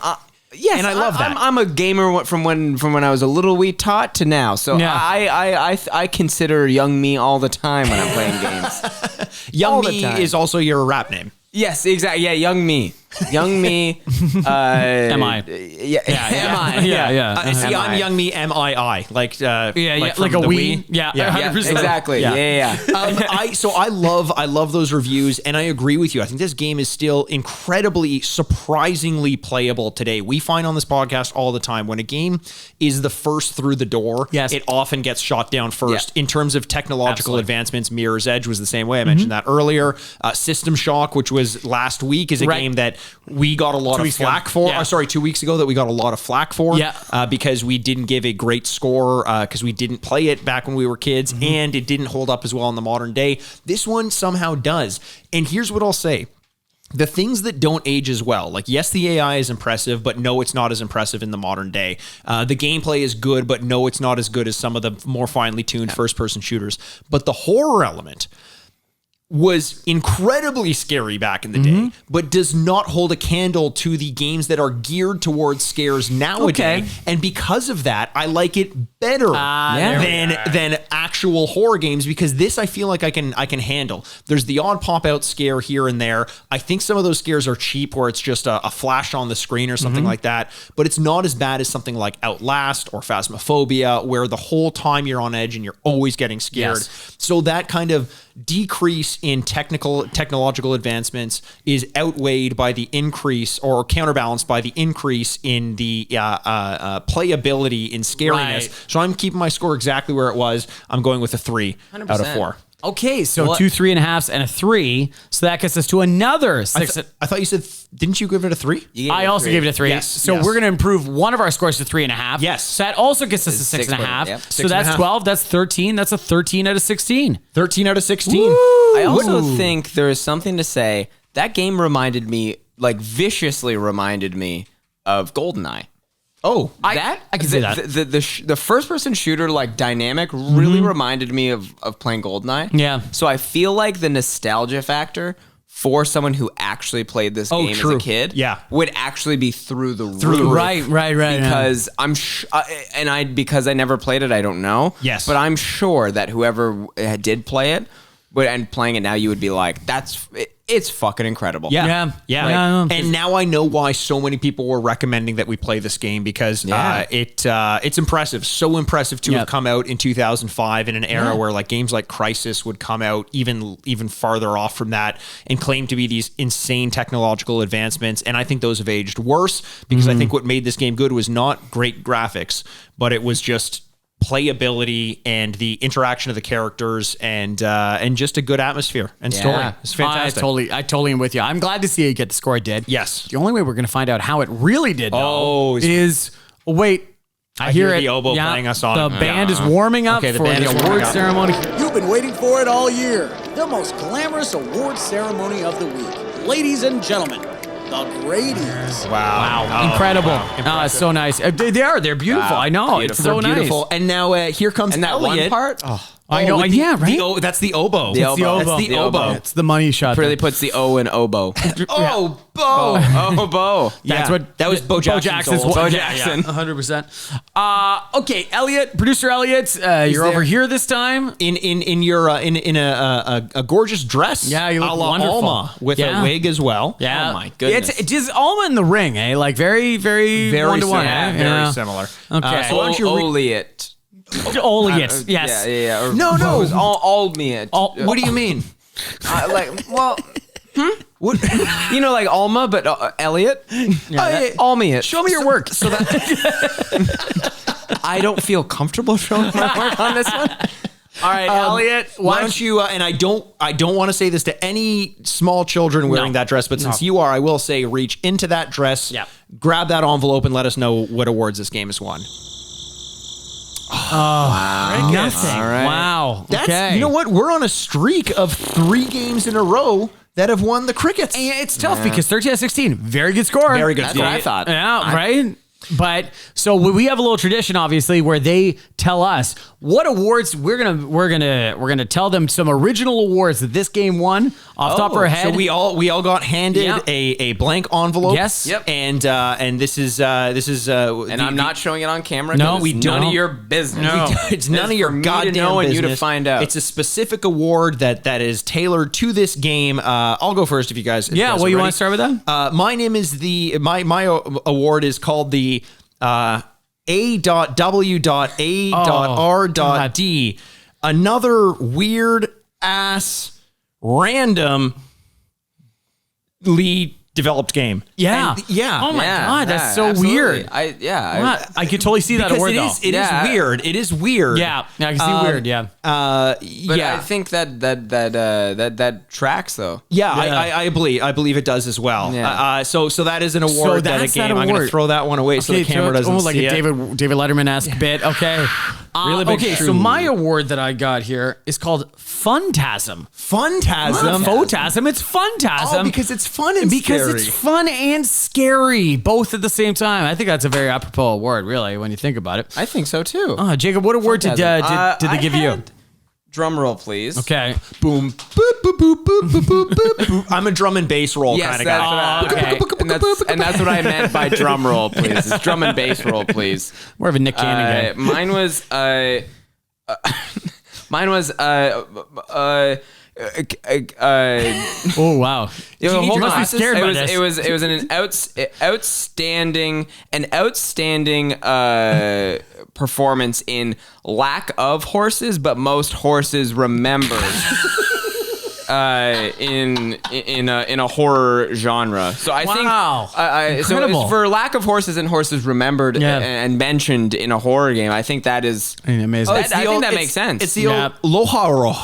Yes, and I love that. I'm a gamer from when I was a little wee tot to now. So Yeah. I consider young me all the time when I'm playing games. Young all the Me time. is also your rap name. Yes, exactly. Yeah, young me. Young me. Am I? Yeah, am I? Yeah. See, Am I'm I? Young Me, M-I-I. Like Like from a the Wii. Wii. Yeah, Yeah. 100%. Exactly. Yeah. I love those reviews, and I agree with you. I think this game is still incredibly, surprisingly playable today. We find on this podcast all the time when a game is the first through the door, Yes. it often gets shot down first. Yeah. In terms of technological Absolutely. advancements, Mirror's Edge was the same way. I mentioned that earlier. System Shock, which was last week, is a Right. game that we got a lot 2 of weeks ago. flack for. Yeah. 2 weeks ago that we got a lot of flack for. Yeah. Because we didn't give a great score because we didn't play it back when we were kids, and it didn't hold up as well in the modern day. This one somehow does. And here's what I'll say. The things that don't age as well, like yes, the AI is impressive, but no, it's not as impressive in the modern day. The gameplay is good, but no, it's not as good as some of the more finely tuned first-person shooters. But the horror element, was incredibly scary back in the day, but does not hold a candle to the games that are geared towards scares nowadays. Okay. And because of that, I like it better than actual horror games, because this I feel like I can handle. There's the odd pop out scare here and there. I think some of those scares are cheap, where it's just a flash on the screen or something like that, but it's not as bad as something like Outlast or Phasmophobia, where the whole time you're on edge and you're always getting scared. Yes. So that kind of decrease in technological advancements is outweighed by the increase, or counterbalanced by the increase in the playability in scariness. Right. So I'm keeping my score exactly where it was. I'm going with a 3 out of 4. Okay, so 2 3.5s and a 3. So that gets us to another 6. I thought you said, didn't you give it a 3? I also gave it a 3. Yes, So yes. we're going to improve one of our scores to 3.5. Yes. So that also gets us to 6.5. Yep. So that's 12. That's 13. That's a 13 out of 16. 13 out of 16. I also think there is something to say. That game reminded me, like viciously reminded me of GoldenEye. Oh, I can see that. The first person shooter like dynamic really reminded me of playing GoldenEye. Yeah. So I feel like the nostalgia factor for someone who actually played this game as a kid, would actually be through the roof. Right. Because I'm because I never played it, I don't know. Yes. But I'm sure that whoever did play it, and playing it now, you would be like, it's fucking incredible. Yeah. Yeah. And now I know why so many people were recommending that we play this game, because it's impressive. So impressive to have come out in 2005 in an era where like games like Crysis would come out even farther off from that and claim to be these insane technological advancements. And I think those have aged worse, because I think what made this game good was not great graphics, but it was just playability and the interaction of the characters and just a good atmosphere and story. It's fantastic. I totally am with you. I'm glad to see you get the score it did. Yes. The only way we're going to find out how it really did, though, is wait. I hear the oboe playing us on. The band is warming up Okay, the for band the is warming award up. ceremony. You've been waiting for it all year. The most glamorous award ceremony of the week. Ladies and gentlemen, the Grady's. Wow. Incredible. Wow. It's so nice. They're beautiful. I know. It's so They're beautiful. nice. And now here comes And that Elliot. one part, I know. with right? that's the oboe. The oboe. That's the oboe. It's the money shot. really puts the O in oboe. Oh, Bo. Oh, Bo. That's what that was Bo Jackson's old. Bo Jackson. 100%. Okay, Elliot, producer Elliot, you're over here this time. In your in a gorgeous dress. Yeah, you look a la wonderful. Alma with Yeah. a wig as well. Yeah. Oh my goodness. It's just Alma in the ring, eh? Like very, very, Very one-to-one. similar. eh? Very similar. Okay. So why don't you Oliet. Elliot. Yes. Yeah. Or, No. It was all me. What do you mean? What? You know, like Alma, but Elliot. Almiet. Show me your work. So that I don't feel comfortable showing my work on this one. All right, Elliot. Why don't you? And I don't want to say this to any small children wearing that dress, but since you are, I will say, reach into that dress, grab that envelope, and let us know what awards this game has won. Nothing. All right. Wow. That's Okay. you know what? We're on a streak of 3 games in a row that have won the crickets. And it's tough because 13 out of 16, very good score. Very good That's score. what I thought. Yeah, right? But so we have a little tradition, obviously, where they tell us what awards we're gonna tell them some original awards that this game won off the top of our head. So we all got handed Yep. a blank envelope. Yes. Yep. And this is And I'm not showing it on camera. No, 'cause we it's none don't. of your business. No. It's none of your for me goddamn to know and business. you to find out. It's a specific award that is tailored to this game. I'll go first if you guys. Yeah, well, you want to start with that? My name is my award is called the A.W.A.R.D. Another weird ass randomly developed game. Yeah. And- yeah. Oh my Yeah, God, that's yeah, so absolutely. weird. I I could totally see that Because award, it though. is, it is Yeah. weird. It is weird. Yeah, I can see weird, yeah. But yeah. I think that tracks though. Yeah, I believe it does as well. Yeah. So that is an award that a that's that game. I'm going to award. throw that one away so the camera doesn't like see a it. David Letterman-esque bit. Okay. Really big okay, so shoe. my award that I got here is called Funtasm. Phantasm. Photasm. It's Funtasm. Oh, because it's fun and because scary. it's fun and scary, both at the same time. I think that's a very apropos award, really, when you think about it. I think so too. Jacob, what award did they give you? Drum roll, please. Okay. Boom. Boop, boop, boop, boop, boop, boop, boop, boop. I'm a drum and bass roll Yes, kind of that's guy. what and that's what I meant by drum roll, please. It's drum and bass roll, please. More of a Nick Cannon guy. Mine was Oh wow! hold must on. be scared by this. It was an outstanding performance in lack of horses, but most horses remembered. In a horror genre, so I think so it's for lack of horses and horses remembered and mentioned in a horror game. I think that is amazing. I think that makes sense. It's the old Loharo.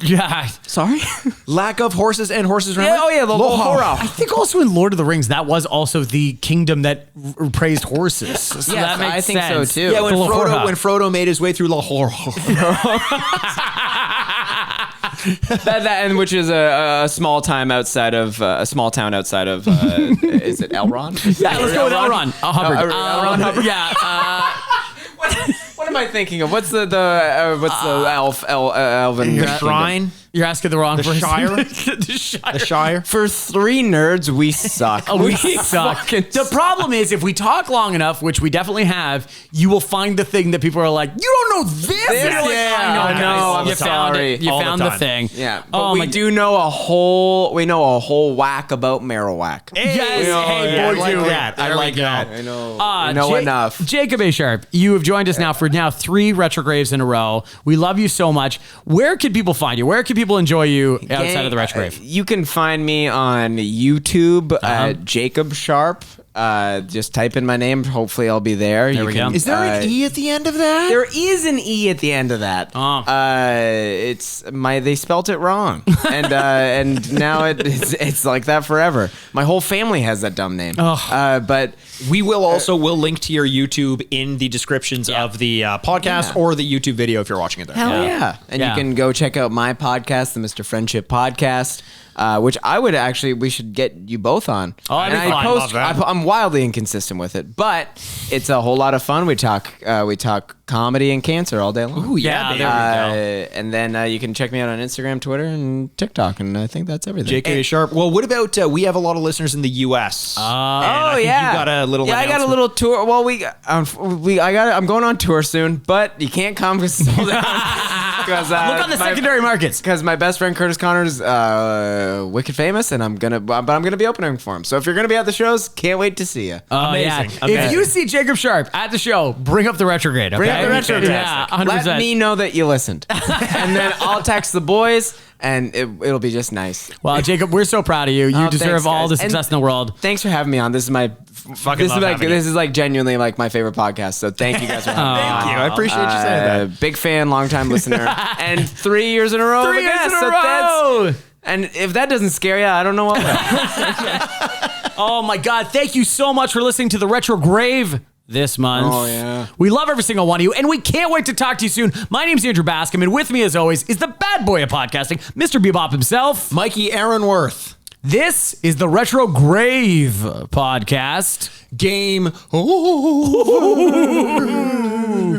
Yeah. Sorry, Lack of horses and horses remembered. Loharo. I think also in Lord of the Rings, that was also the kingdom that praised horses. So Yes, that makes I think sense. so too. Yeah, when Lohoro. Frodo made his way through Lahore. and which is a small town outside of is it Elrond? Yeah, let's go with Elrond. Hubbard. Elrond Hubbard. Yeah. What am I thinking of? What's the elven The shrine. You're asking the wrong person. Shire? The Shire. For three nerds, we suck. We suck. The problem is, if we talk long enough, which we definitely have, you will find the thing that people are like, "You don't know this." You're like, I know. I'm You found sorry. it. You All the found the time. thing. Yeah, but we do know a whole whack about Marowak. Yes. Hey, I boy, like do. that. I There we like go. that. I know enough. Jacob Sharpe, you have joined us now for 3 Retrogrades in a row. We love you so much. Where can people find you? Where can people enjoy you outside of the Retrograde? You can find me on YouTube at Jacob Sharpe. Just type in my name. Hopefully, I'll be there. There we go. Is there an E at the end of that? There is an E at the end of that. They spelt it wrong, and now it's like that forever. My whole family has that dumb name. But we'll link to your YouTube in the descriptions of the podcast or the YouTube video if you're watching it there. hell yeah. And you can go check out my podcast, the Mr. Friendship Podcast. Which we should get you both on. Oh, that'd be fun. I'm wildly inconsistent with it, but it's a whole lot of fun. We talk comedy and cancer all day long. Ooh, yeah, there we go. And then you can check me out on Instagram, Twitter, and TikTok, and I think that's everything. JK Sharpe. Well, what about we have a lot of listeners in the U.S. I think you got a little. I got a little tour. Well, I'm going on tour soon, but you can't come because look Look on the secondary markets. Because my best friend Curtis Connor's wicked famous, and I'm gonna be opening for him. So if you're gonna be at the shows, can't wait to see you. Amazing. If you see Jacob Sharpe at the show, bring up the Retrograde. Okay? Bring up the Retrograde. Yeah, 100%. Let me know that you listened, and then I'll text the boys, and it'll be just nice. Well, Jacob, we're so proud of you. You deserve thanks, all the guys. success in the world. Thanks for having me on. This is my this is genuinely like my favorite podcast. So thank you guys for having me on. Thank you. I appreciate you saying that. Big fan, long time listener, and 3 years in a row. 3 years in a row. And if that doesn't scare you, I don't know what will. Oh my God! Thank you so much for listening to the Retrograde this month. Oh, yeah. We love every single one of you, and we can't wait to talk to you soon. My name's Andrew Bascom, and with me, as always, is the bad boy of podcasting, Mr. Bebop himself, Mikey Aaronworth. This is the Retrograde podcast. Game.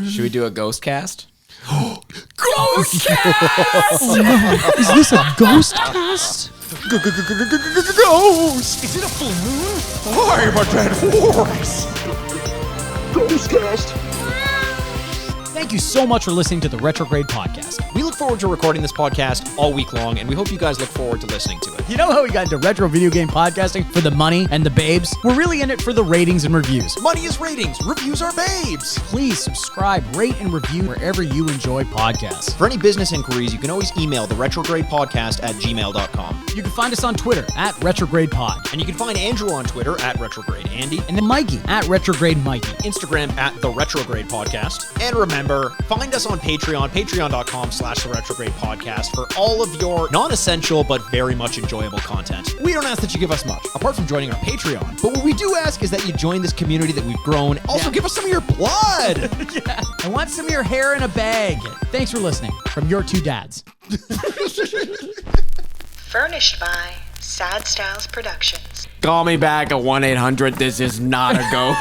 Should we do a ghost cast? Ghost Is this a ghost cast? Ghost. Is it a full moon? I'm a dead horse. Ghost cast. Thank you so much for listening to the Retrograde podcast. We look forward to recording this podcast all week long, and we hope you guys look forward to listening to it. You know how we got into retro video game podcasting for the money and the babes? We're really in it for the ratings and reviews. Money is ratings. Reviews are babes. Please subscribe, rate, and review wherever you enjoy podcasts. For any business inquiries, you can always email the retrogradepodcast@gmail.com. You can find us on Twitter at Retrograde Pod. And you can find Andrew on Twitter at Retrograde Andy, And then Mikey at Retrograde Mikey. Instagram at the Retrograde Podcast. And remember, find us on Patreon, patreon.com/the Retrograde Podcast for all of your non-essential but very much enjoyable content. We don't ask that you give us much, apart from joining our Patreon. But what we do ask is that you join this community that we've grown. Also, give us some of your blood. I want some of your hair in a bag. Thanks for listening from your 2 dads. Furnished by Sad Styles Productions. Call me back at 1-800. This is not a ghost.